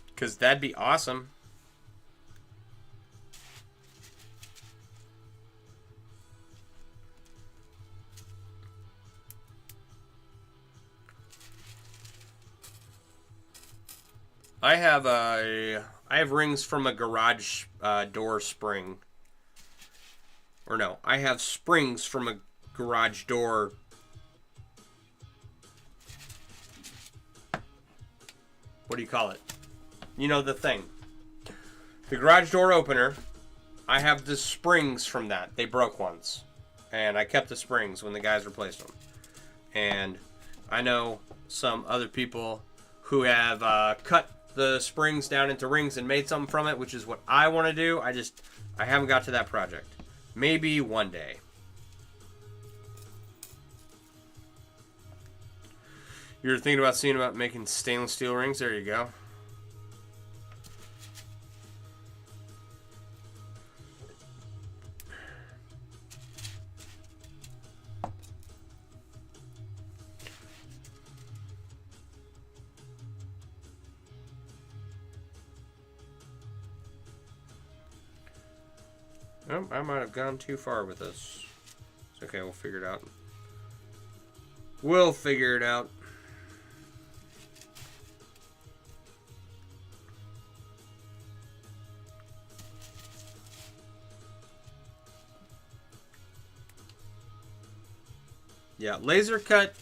Because that'd be awesome. I have rings from a garage door spring. Or no, I have springs from a garage door. What do you call it? You know, the thing. The garage door opener. I have the springs from that. They broke once. And I kept the springs when the guys replaced them. And I know some other people who have cut the springs down into rings and made something from it, which is what I want to do. I haven't got to that project. Maybe one day. You're thinking about seeing about making stainless steel rings? There you go. Oh, I might have gone too far with this. It's okay, we'll figure it out. We'll figure it out. Yeah, laser cut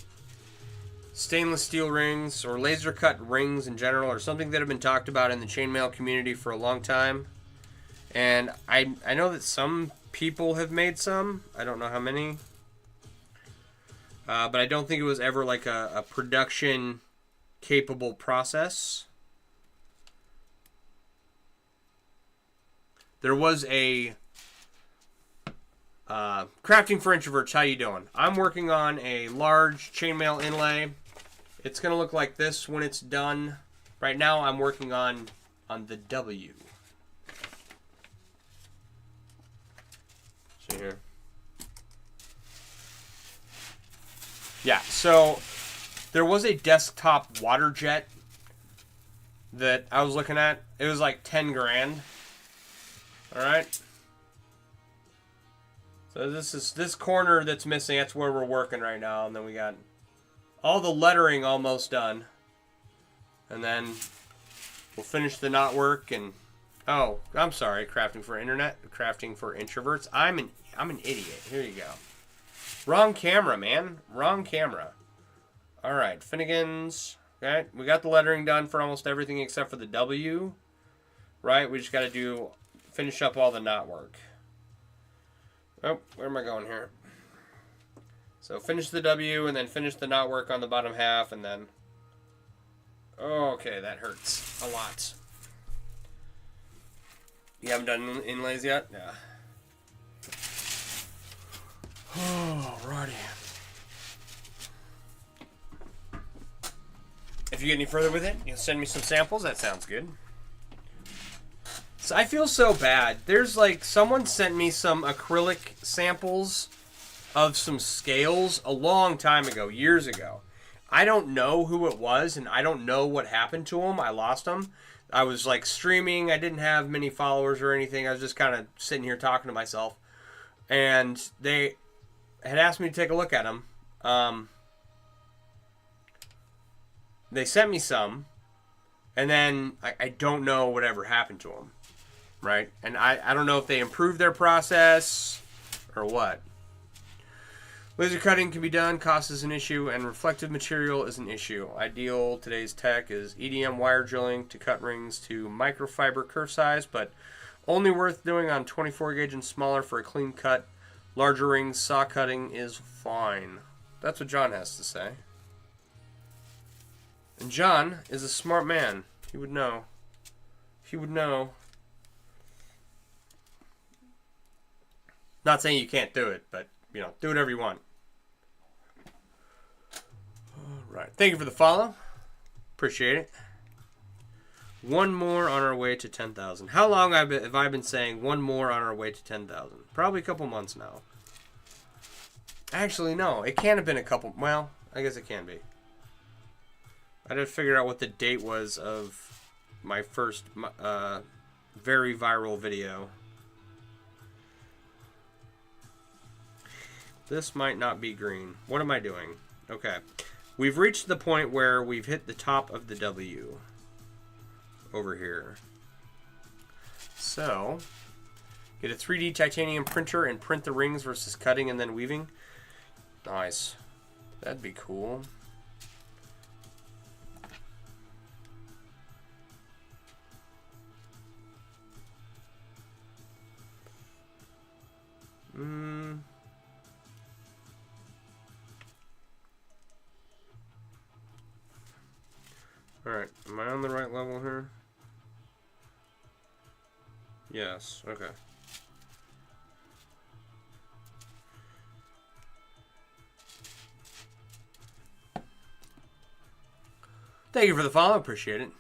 stainless steel rings, or laser cut rings in general, are something that have been talked about in the chainmail community for a long time. And I know that some people have made some. I don't know how many. But I don't think it was ever like a production capable process. There was a crafting for introverts. How you doing? I'm working on a large chainmail inlay. It's going to look like this when it's done. Right now I'm working on the W. Here. Yeah, so there was a desktop water jet that I was looking at. It was like 10 grand. All right. So this corner that's missing. That's where we're working right now, and then we got all the lettering almost done, and then we'll finish the knotwork and. Oh, I'm sorry. Crafting for introverts. I'm an idiot. Here you go. Wrong camera, man. Wrong camera. All right, Finnegans. Okay, we got the lettering done for almost everything except for the W. Right, we just got to finish up all the knotwork. Oh, where am I going here? So finish the W and then finish the knotwork on the bottom half, and then. Oh, okay, that hurts a lot. You haven't done inlays yet? Yeah. Alrighty. If you get any further with it, you'll send me some samples. That sounds good. So I feel so bad. There's like someone sent me some acrylic samples of some scales a long time ago, years ago. I don't know who it was, and I don't know what happened to them. I lost them. I was like streaming. I didn't have many followers or anything. I was just kind of sitting here talking to myself. And they had asked me to take a look at them. They sent me some. And then I don't know whatever happened to them. right? And I don't know if they improved their process or what. Laser cutting can be done, cost is an issue, and reflective material is an issue. Ideal today's tech is EDM wire drilling to cut rings to microfiber curve size, but only worth doing on 24 gauge and smaller for a clean cut. Larger rings, saw cutting is fine. That's what John has to say. And John is a smart man. He would know. He would know. Not saying you can't do it, but, you know, do whatever you want. All right. Thank you for the follow. Appreciate it. One more on our way to 10,000. How long have I been saying one more on our way to 10,000? Probably a couple months now. Actually, no. It can't have been a couple. Well, I guess it can be. I did figure out what the date was of my first very viral video. This might not be green. What am I doing? Okay. We've reached the point where we've hit the top of the W over here. So, get a 3D titanium printer and print the rings versus cutting and then weaving. Nice. That'd be cool. Alright, am I on the right level here? Yes, okay. Thank you for the follow, appreciate it.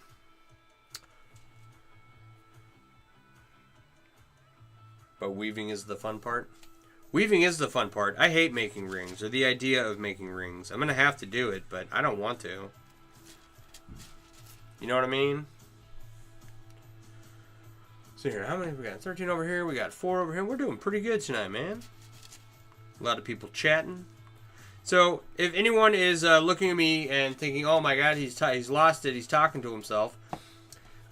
But weaving is the fun part? Weaving is the fun part. I hate making rings, or the idea of making rings. I'm going to have to do it, but I don't want to. You know what I mean? So here, how many we got? 13 over here, we got 4 over here. We're doing pretty good tonight, man. A lot of people chatting. So, if anyone is looking at me and thinking, oh my god, he's lost it, he's talking to himself.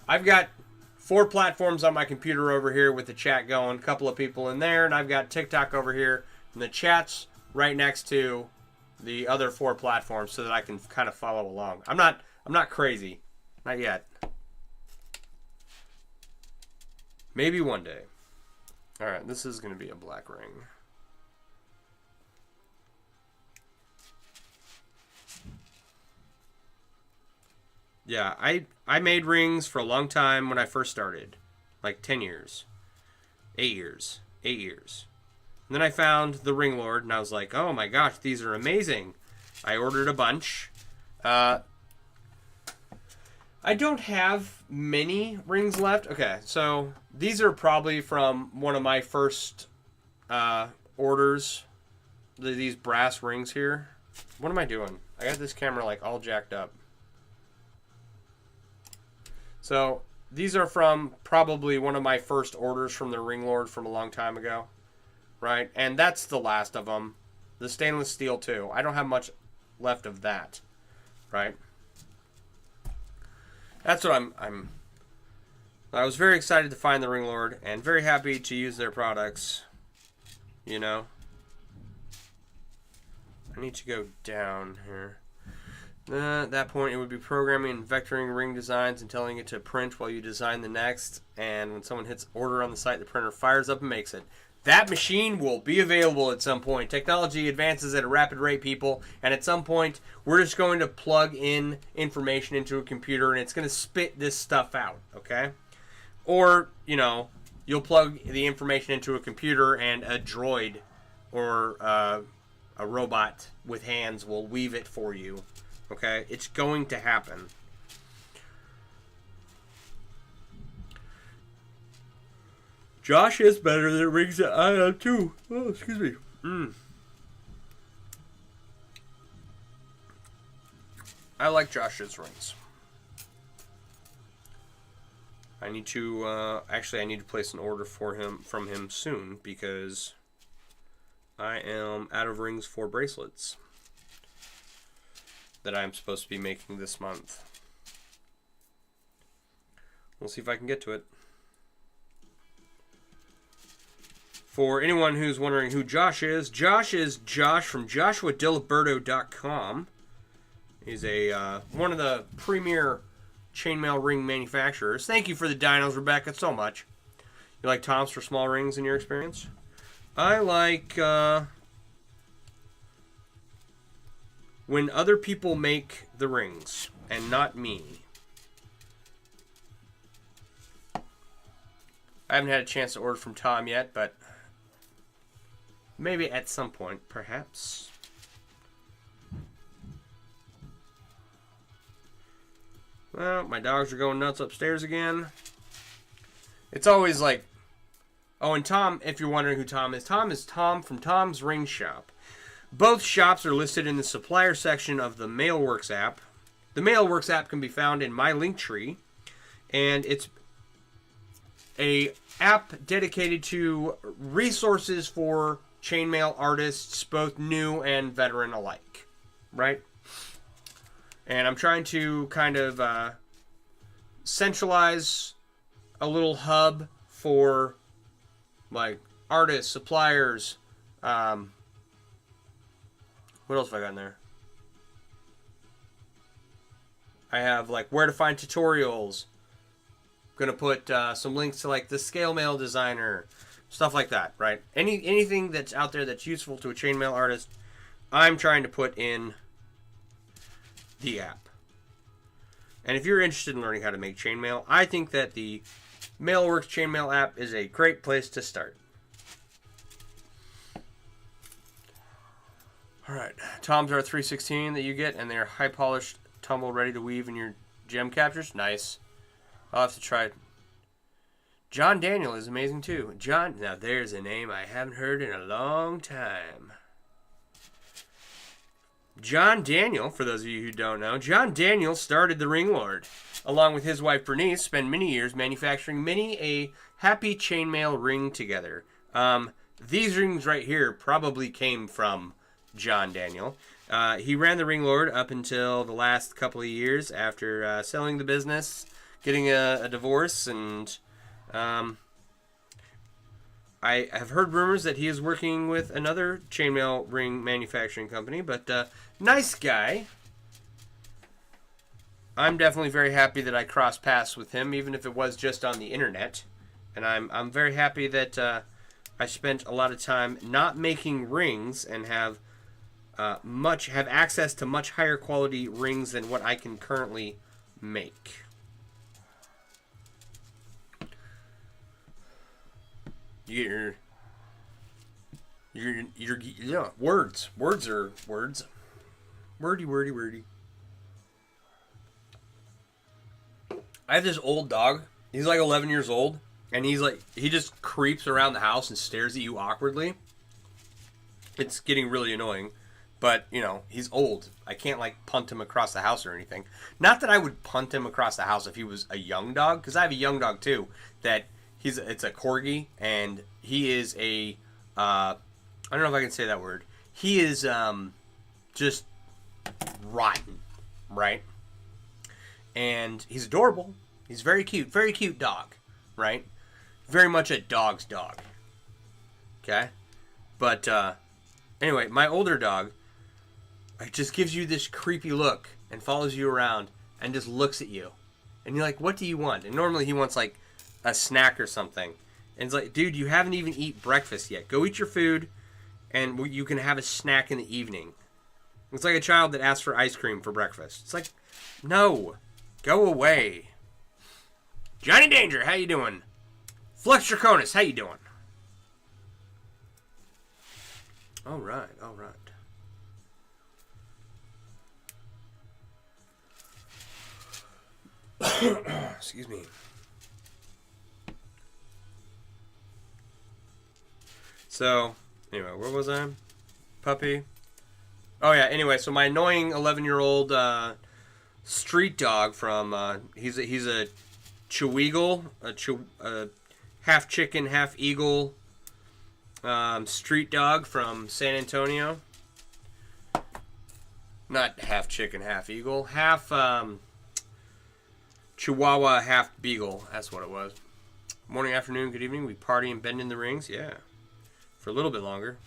I've got 4 platforms on my computer over here with the chat going, a couple of people in there, and I've got TikTok over here, and the chat's right next to the other 4 platforms so that I can kind of follow along. I'm not crazy. Not yet. Maybe one day. Alright, this is going to be a black ring. Yeah, I made rings for a long time when I first started. Like 10 years. 8 years. 8 years. And then I found the Ring Lord, and I was like, oh my gosh, these are amazing. I ordered a bunch. I don't have many rings left. Okay, so these are probably from one of my first orders. These brass rings here. What am I doing? I got this camera like all jacked up. So these are from probably one of my first orders from the Ring Lord from a long time ago. Right? And that's the last of them. The stainless steel too. I don't have much left of that. Right? That's what I was very excited to find the Ring Lord and very happy to use their products. You know? I need to go down here. At that point, it would be programming and vectoring ring designs and telling it to print while you design the next. And when someone hits order on the site, the printer fires up and makes it. That machine will be available at some point. Technology advances at a rapid rate, people. And at some point, we're just going to plug in information into a computer and it's going to spit this stuff out, okay? Or, you know, you'll plug the information into a computer and a droid or a robot with hands will weave it for you, okay? It's going to happen. Josh is better than rings that I am too. Oh, excuse me. I like Josh's rings. I need to actually I need to place an order from him soon because I am out of rings for bracelets that I'm supposed to be making this month. We'll see if I can get to it. For anyone who's wondering who Josh is Josh from JoshuaDiliberto.com. He's one of the premier chainmail ring manufacturers. Thank you for the dinos, Rebecca, so much. You like toms for small rings in your experience? I like when other people make the rings and not me. I haven't had a chance to order from Tom yet, but maybe at some point, perhaps. Well, my dogs are going nuts upstairs again. It's always like... Oh, and Tom, if you're wondering who Tom is Tom from Tom's Ring Shop. Both shops are listed in the supplier section of the Mailworks app. The Mailworks app can be found in my link tree, and it's a app dedicated to resources for chainmail artists, both new and veteran alike, right? And I'm trying to kind of centralize a little hub for like artists, suppliers. What else have I got in there? I have like where to find tutorials. I'm gonna put some links to like the scale mail designer, stuff like that, right? Anything that's out there that's useful to a chainmail artist, I'm trying to put in the app. And if you're interested in learning how to make chainmail, I think that the Mailworks Chainmail app is a great place to start. Alright, Toms are 316 that you get, and they're high polished, tumble, ready to weave in your gem captures. Nice. I'll have to try it. John Daniel is amazing too. John, now there's a name I haven't heard in a long time. John Daniel, for those of you who don't know, John Daniel started the Ring Lord. Along with his wife Bernice, spent many years manufacturing many a happy chainmail ring together. These rings right here probably came from John Daniel. He ran the Ring Lord up until the last couple of years after selling the business, getting a divorce, and I have heard rumors that he is working with another chainmail ring manufacturing company, but nice guy. I'm definitely very happy that I crossed paths with him, even if it was just on the internet. And I'm very happy that I spent a lot of time not making rings and have access to much higher quality rings than what I can currently make. Yeah, words are words. Wordy. I have this old dog. He's like 11 years old, and he just creeps around the house and stares at you awkwardly. It's getting really annoying, but you know, he's old. I can't like punt him across the house or anything. Not that I would punt him across the house if he was a young dog, because I have a young dog too. It's a corgi, and he is a I don't know if I can say that word. He is just rotten, right? And he's adorable. He's very cute dog, right? Very much a dog's dog. Okay? But anyway, my older dog just gives you this creepy look and follows you around and just looks at you. And you're like, what do you want? And normally he wants like a snack or something. And it's like, dude, you haven't even eaten breakfast yet. Go eat your food and you can have a snack in the evening. It's like a child that asks for ice cream for breakfast. It's like, no. Go away. Johnny Danger, how you doing? Flux Draconis, how you doing? All right. Excuse me. So, anyway, where was I? Puppy. Oh yeah, anyway, so my annoying 11-year-old street dog from he's a Cheweagle, a half chicken, half eagle street dog from San Antonio. Not half chicken, half eagle, half Chihuahua, half beagle. That's what it was. Morning, afternoon, good evening. We party and bend in the rings. Yeah. for a little bit longer.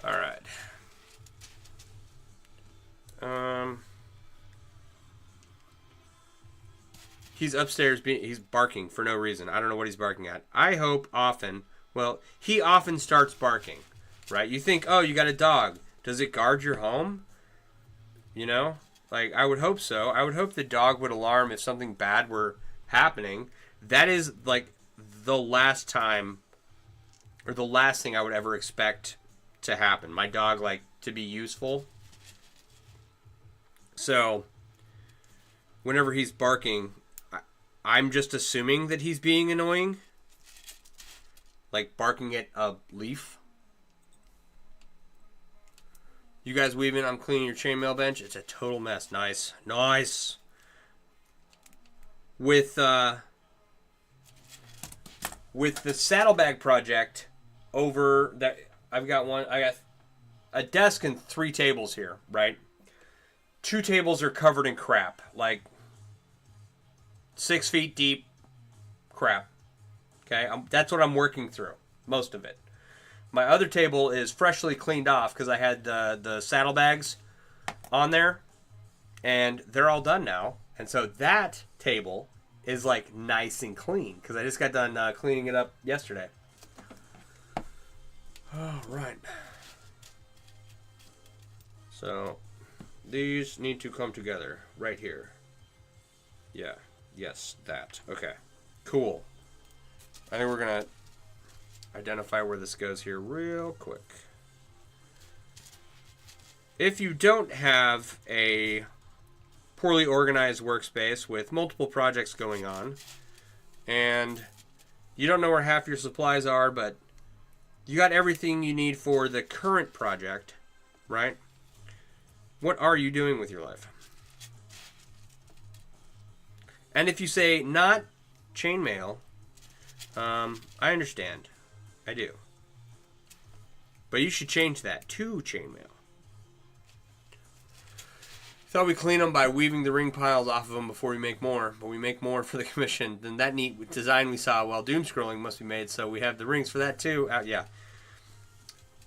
All right. He's upstairs. He's barking for no reason. I don't know what he's barking at. I hope often. Well, he often starts barking, right? You think, oh, you got a dog. Does it guard your home? You know, like I would hope so. I would hope the dog would alarm if something bad were happening. That is like the last time, or the last thing I would ever expect to happen. My dog, like, to be useful. So, whenever he's barking, I'm just assuming that he's being annoying. Like barking at a leaf. You guys weaving, I'm cleaning your chainmail bench. It's a total mess. Nice. Nice. With the saddlebag project over that, I got a desk and 3 tables here, right? 2 tables are covered in crap. Like 6 feet deep crap. Okay, that's what I'm working through, most of it. My other table is freshly cleaned off because I had the saddlebags on there, and they're all done now. And so that table is like nice and clean because I just got done cleaning it up yesterday. All right. So these need to come together right here. Yeah. Yes, that. Okay. Cool. I think we're going to identify where this goes here real quick. If you don't have a poorly organized workspace with multiple projects going on, and you don't know where half your supplies are, but you got everything you need for the current project, right? What are you doing with your life? And if you say not chainmail, I understand. I do. But you should change that to chainmail. Thought we clean them by weaving the ring piles off of them before we make more, but we make more for the commission. Then that neat design we saw while doom scrolling must be made, so we have the rings for that too. Yeah.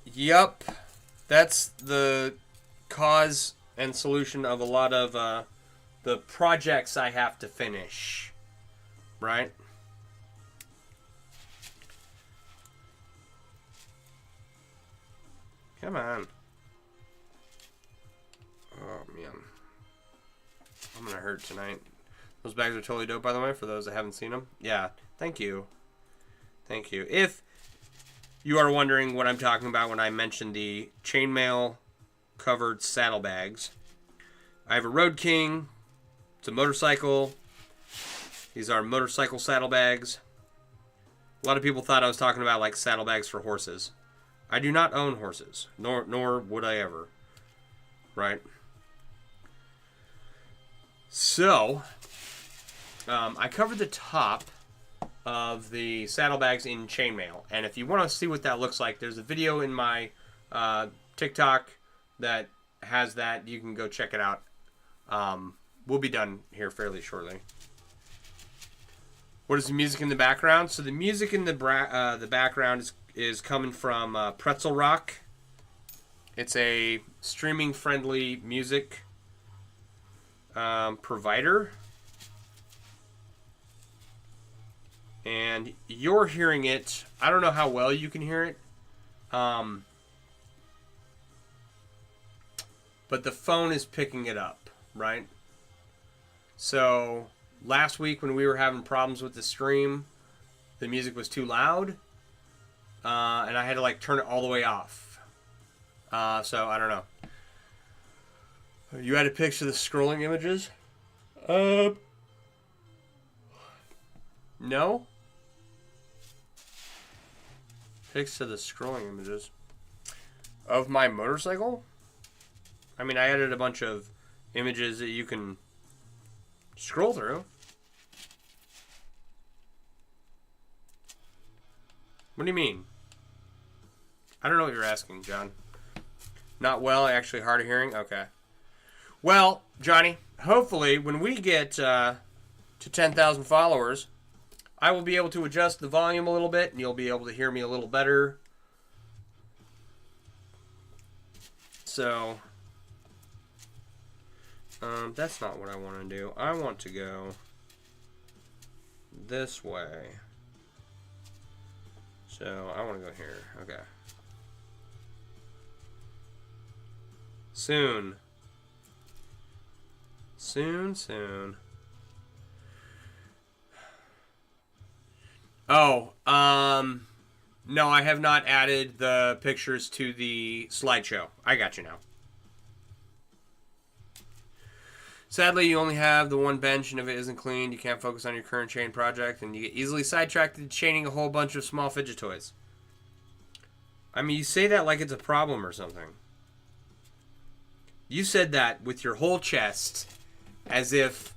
Yup. That's the cause and solution of a lot of the projects I have to finish. Right? Come on. Oh, man. I'm going to hurt tonight. Those bags are totally dope, by the way, for those that haven't seen them. Yeah, thank you. Thank you. If you are wondering what I'm talking about when I mentioned the chainmail covered saddlebags, I have a Road King. It's a motorcycle. These are motorcycle saddlebags. A lot of people thought I was talking about like saddlebags for horses. I do not own horses, nor would I ever. Right? So, I covered the top of the saddlebags in chainmail. And if you want to see what that looks like, there's a video in my TikTok that has that. You can go check it out. We'll be done here fairly shortly. What is the music in the background? So the music in the background is coming from Pretzel Rock. It's a streaming-friendly music provider. And you're hearing it. I don't know how well you can hear it. But the phone is picking it up, right? So last week when we were having problems with the stream, the music was too loud. And I had to like turn it all the way off. So I don't know. You had a picture of the scrolling images? No? Pics of the scrolling images. Of my motorcycle? I mean, I added a bunch of images that you can scroll through. What do you mean? I don't know what you're asking, John. Not well, actually hard of hearing? Okay. Well, Johnny, hopefully when we get to 10,000 followers, I will be able to adjust the volume a little bit, and you'll be able to hear me a little better. So, that's not what I want to do. I want to go this way. So, I want to go here. Okay. Soon. Soon. Oh, no, I have not added the pictures to the slideshow. I got you now. Sadly, you only have the one bench, and if it isn't cleaned, you can't focus on your current chain project, and you get easily sidetracked to chaining a whole bunch of small fidget toys. I mean, you say that like it's a problem or something. You said that with your whole chest, as if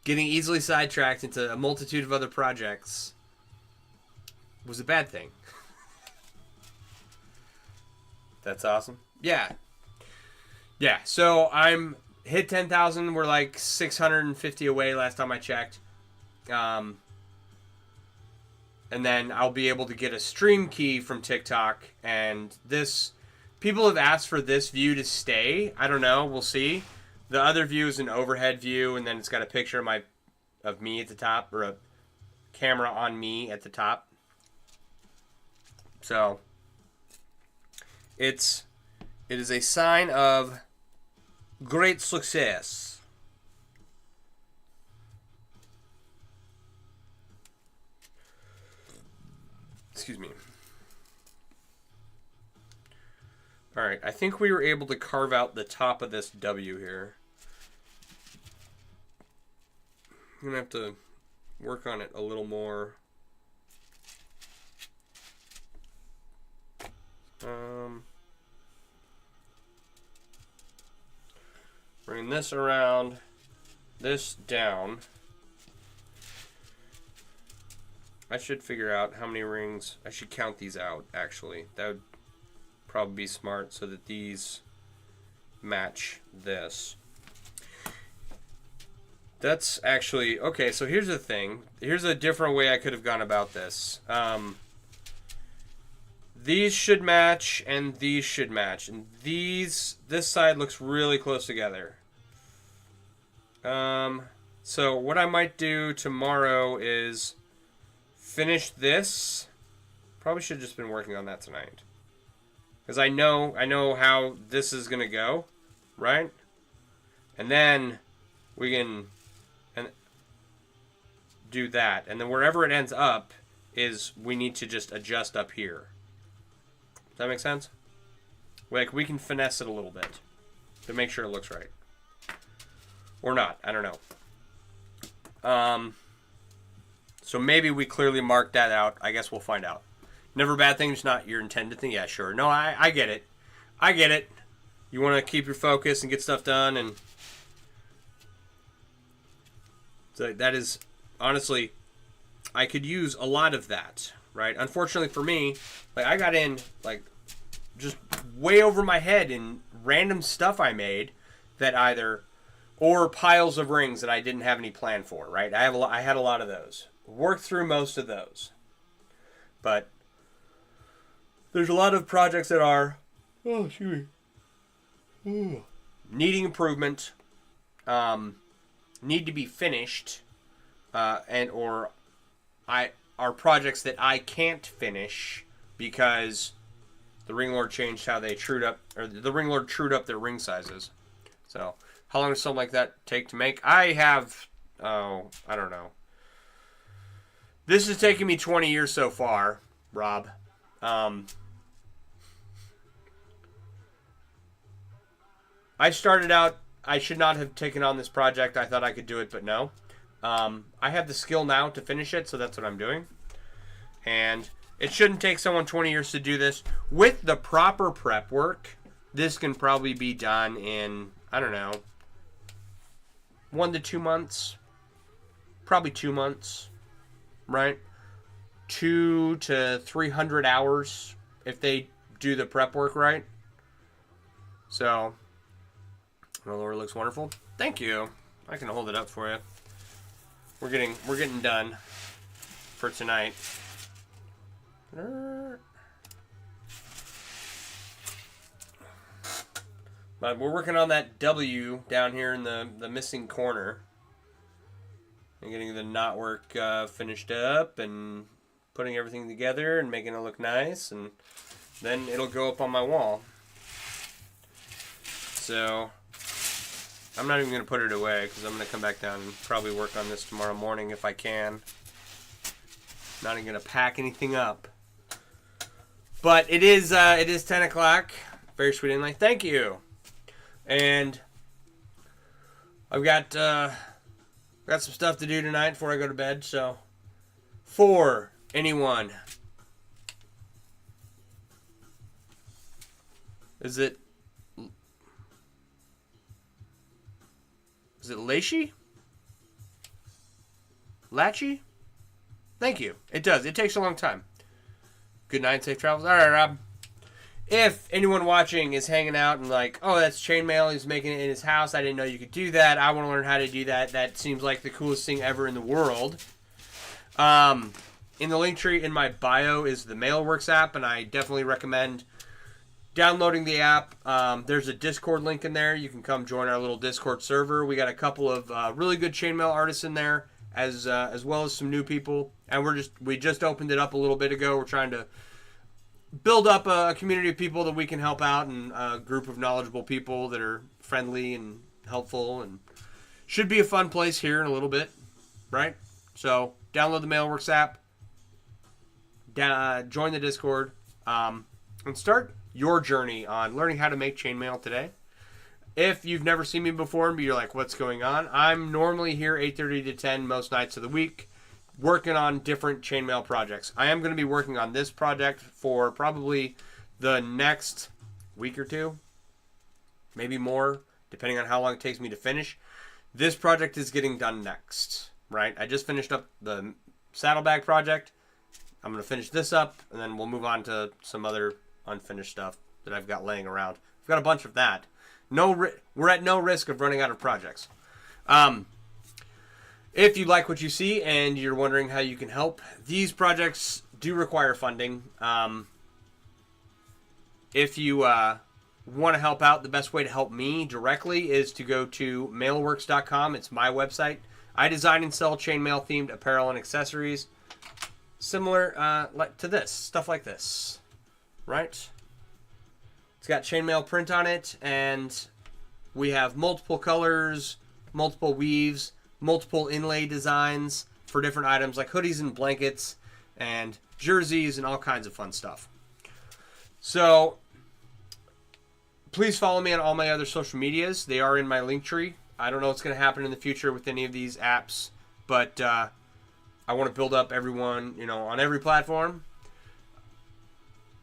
getting easily sidetracked into a multitude of other projects was a bad thing. That's awesome. Yeah, so I'm hit 10,000. We're like 650 away last time I checked. And then I'll be able to get a stream key from TikTok. And this, people have asked for this view to stay. I don't know. We'll see. The other view is an overhead view, and then it's got a picture of me at the top, or a camera on me at the top. So it is a sign of great success. Excuse me. Alright, I think we were able to carve out the top of this W here. I'm going to have to work on it a little more. Bring this around, this down. I should figure out how many rings. I should count these out, actually. That would probably be smart so that these match this. That's actually... Okay, so here's the thing. Here's a different way I could have gone about this. These should match, and these should match. And this side looks really close together. So what I might do tomorrow is finish this. Probably should have just been working on that tonight. Because I know how this is going to go, right? And then we can do that. And then wherever it ends up is we need to just adjust up here. Does that make sense? Like, we can finesse it a little bit to make sure it looks right. Or not. I don't know. So maybe we clearly marked that out. I guess we'll find out. Never a bad thing. It's not your intended thing. Yeah, sure. No, I get it. I get it. You want to keep your focus and get stuff done. And so that is, honestly, I could use a lot of that, right? Unfortunately for me, like, I got in, like, just way over my head in random stuff I made that either... Or piles of rings that I didn't have any plan for, right? I had a lot of those. Worked through most of those. But there's a lot of projects that are needing improvement, need to be finished, are projects that I can't finish because the ring lord changed how they trued up, or the ring lord trued up their ring sizes. So... How long does something like that take to make? I don't know. This has taken me 20 years so far, Rob. I started out, I should not have taken on this project. I thought I could do it, but no. I have the skill now to finish it, so that's what I'm doing. And it shouldn't take someone 20 years to do this. With the proper prep work, this can probably be done in, I don't know, 1 to 2 months, probably 2 months, right? 200 to 300 hours if they do the prep work right. So, my Lord, looks wonderful. Thank you. I can hold it up for you. We're getting done. for tonight. But we're working on that W down here in the missing corner. And getting the knotwork finished up and putting everything together and making it look nice. And then it'll go up on my wall. So I'm not even going to put it away because I'm going to come back down and probably work on this tomorrow morning if I can. Not even going to pack anything up. But it is 10 o'clock. Very sweet Inlay. Thank you. And I've got some stuff to do tonight before I go to bed. So for anyone, is it Lachy? Latchy? Thank you. It does. It takes a long time. Good night, safe travels. All right, Rob. If anyone watching is hanging out and like, oh, that's chainmail, he's making it in his house, I didn't know you could do that, I want to learn how to do that, that seems like the coolest thing ever in the world. In the link tree in my bio is the Mailworks app, and I definitely recommend downloading the app. There's a Discord link in there. You can come join our little Discord server. We got a couple of really good chainmail artists in there, as well as some new people, and we just opened it up a little bit ago. We're trying to build up a community of people that we can help out, and a group of knowledgeable people that are friendly and helpful, and should be a fun place here in a little bit, right? So download the Mailworks app, join the Discord, and start your journey on learning how to make chainmail today. If you've never seen me before and you're like, what's going on? I'm normally here 8:30 to 10 most nights of the week, working on different chainmail projects. I am going to be working on this project for probably the next week or two, maybe more, depending on how long it takes me to finish. This project is getting done next, right? I just finished up the saddlebag project. I'm going to finish this up, and then we'll move on to some other unfinished stuff that I've got laying around. I've got a bunch of that. We're at no risk of running out of projects. If you like what you see and you're wondering how you can help, these projects do require funding. If you want to help out, the best way to help me directly is to go to mailworks.com. It's my website. I design and sell chainmail themed apparel and accessories similar to this, stuff like this, right? It's got chainmail print on it, and we have multiple colors, multiple weaves, multiple inlay designs for different items like hoodies and blankets and jerseys and all kinds of fun stuff. So please follow me on all my other social medias. They are in my link tree. I don't know what's going to happen in the future with any of these apps, but I want to build up everyone, on every platform.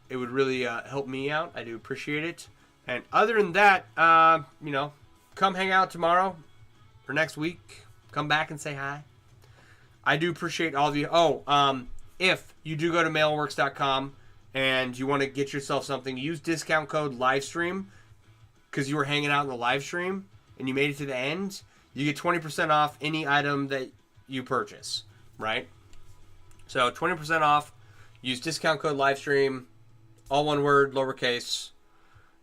It would really help me out. I do appreciate it. And other than that, come hang out tomorrow or next week. Come back and say hi. I do appreciate all of you. If you do go to mailworks.com and you want to get yourself something, use discount code livestream because you were hanging out in the live stream and you made it to the end. You get 20% off any item that you purchase, right? So 20% off. Use discount code livestream, all one word, lowercase,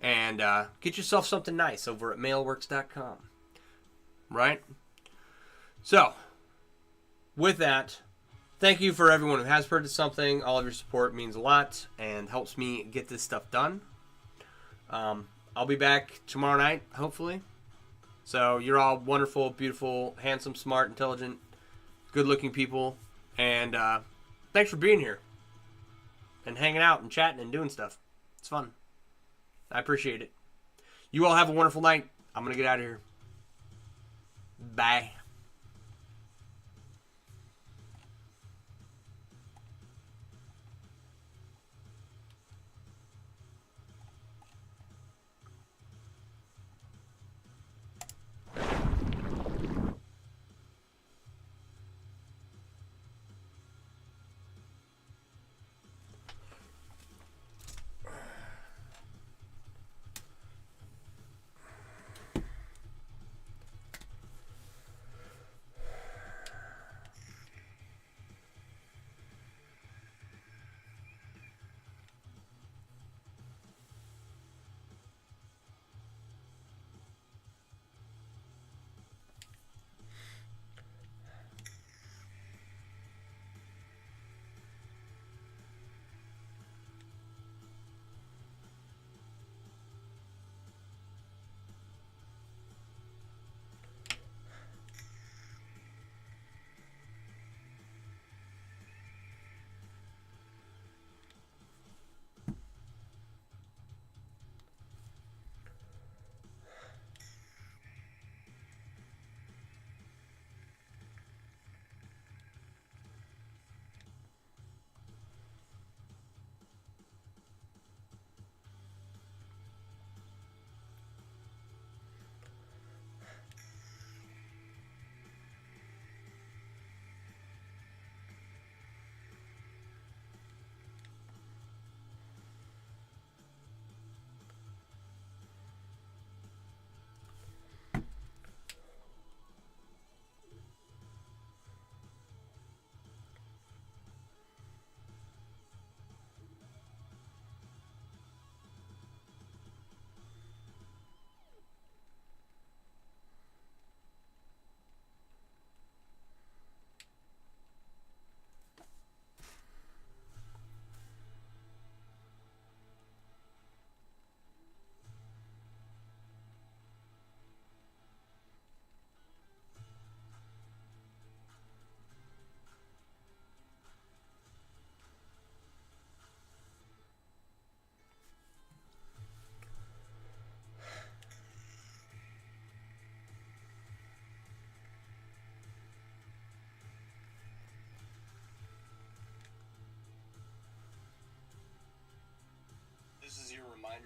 and get yourself something nice over at mailworks.com, right? So, with that, thank you for everyone who has purchased something. All of your support means a lot and helps me get this stuff done. I'll be back tomorrow night, hopefully. So, you're all wonderful, beautiful, handsome, smart, intelligent, good-looking people. And thanks for being here and hanging out and chatting and doing stuff. It's fun. I appreciate it. You all have a wonderful night. I'm going to get out of here. Bye.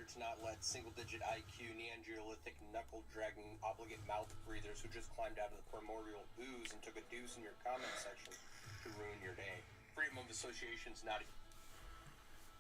to not let single-digit IQ, Neanderthalic, knuckle-dragging, obligate mouth breathers who just climbed out of the primordial ooze and took a deuce in your comment section to ruin your day. Freedom of association is not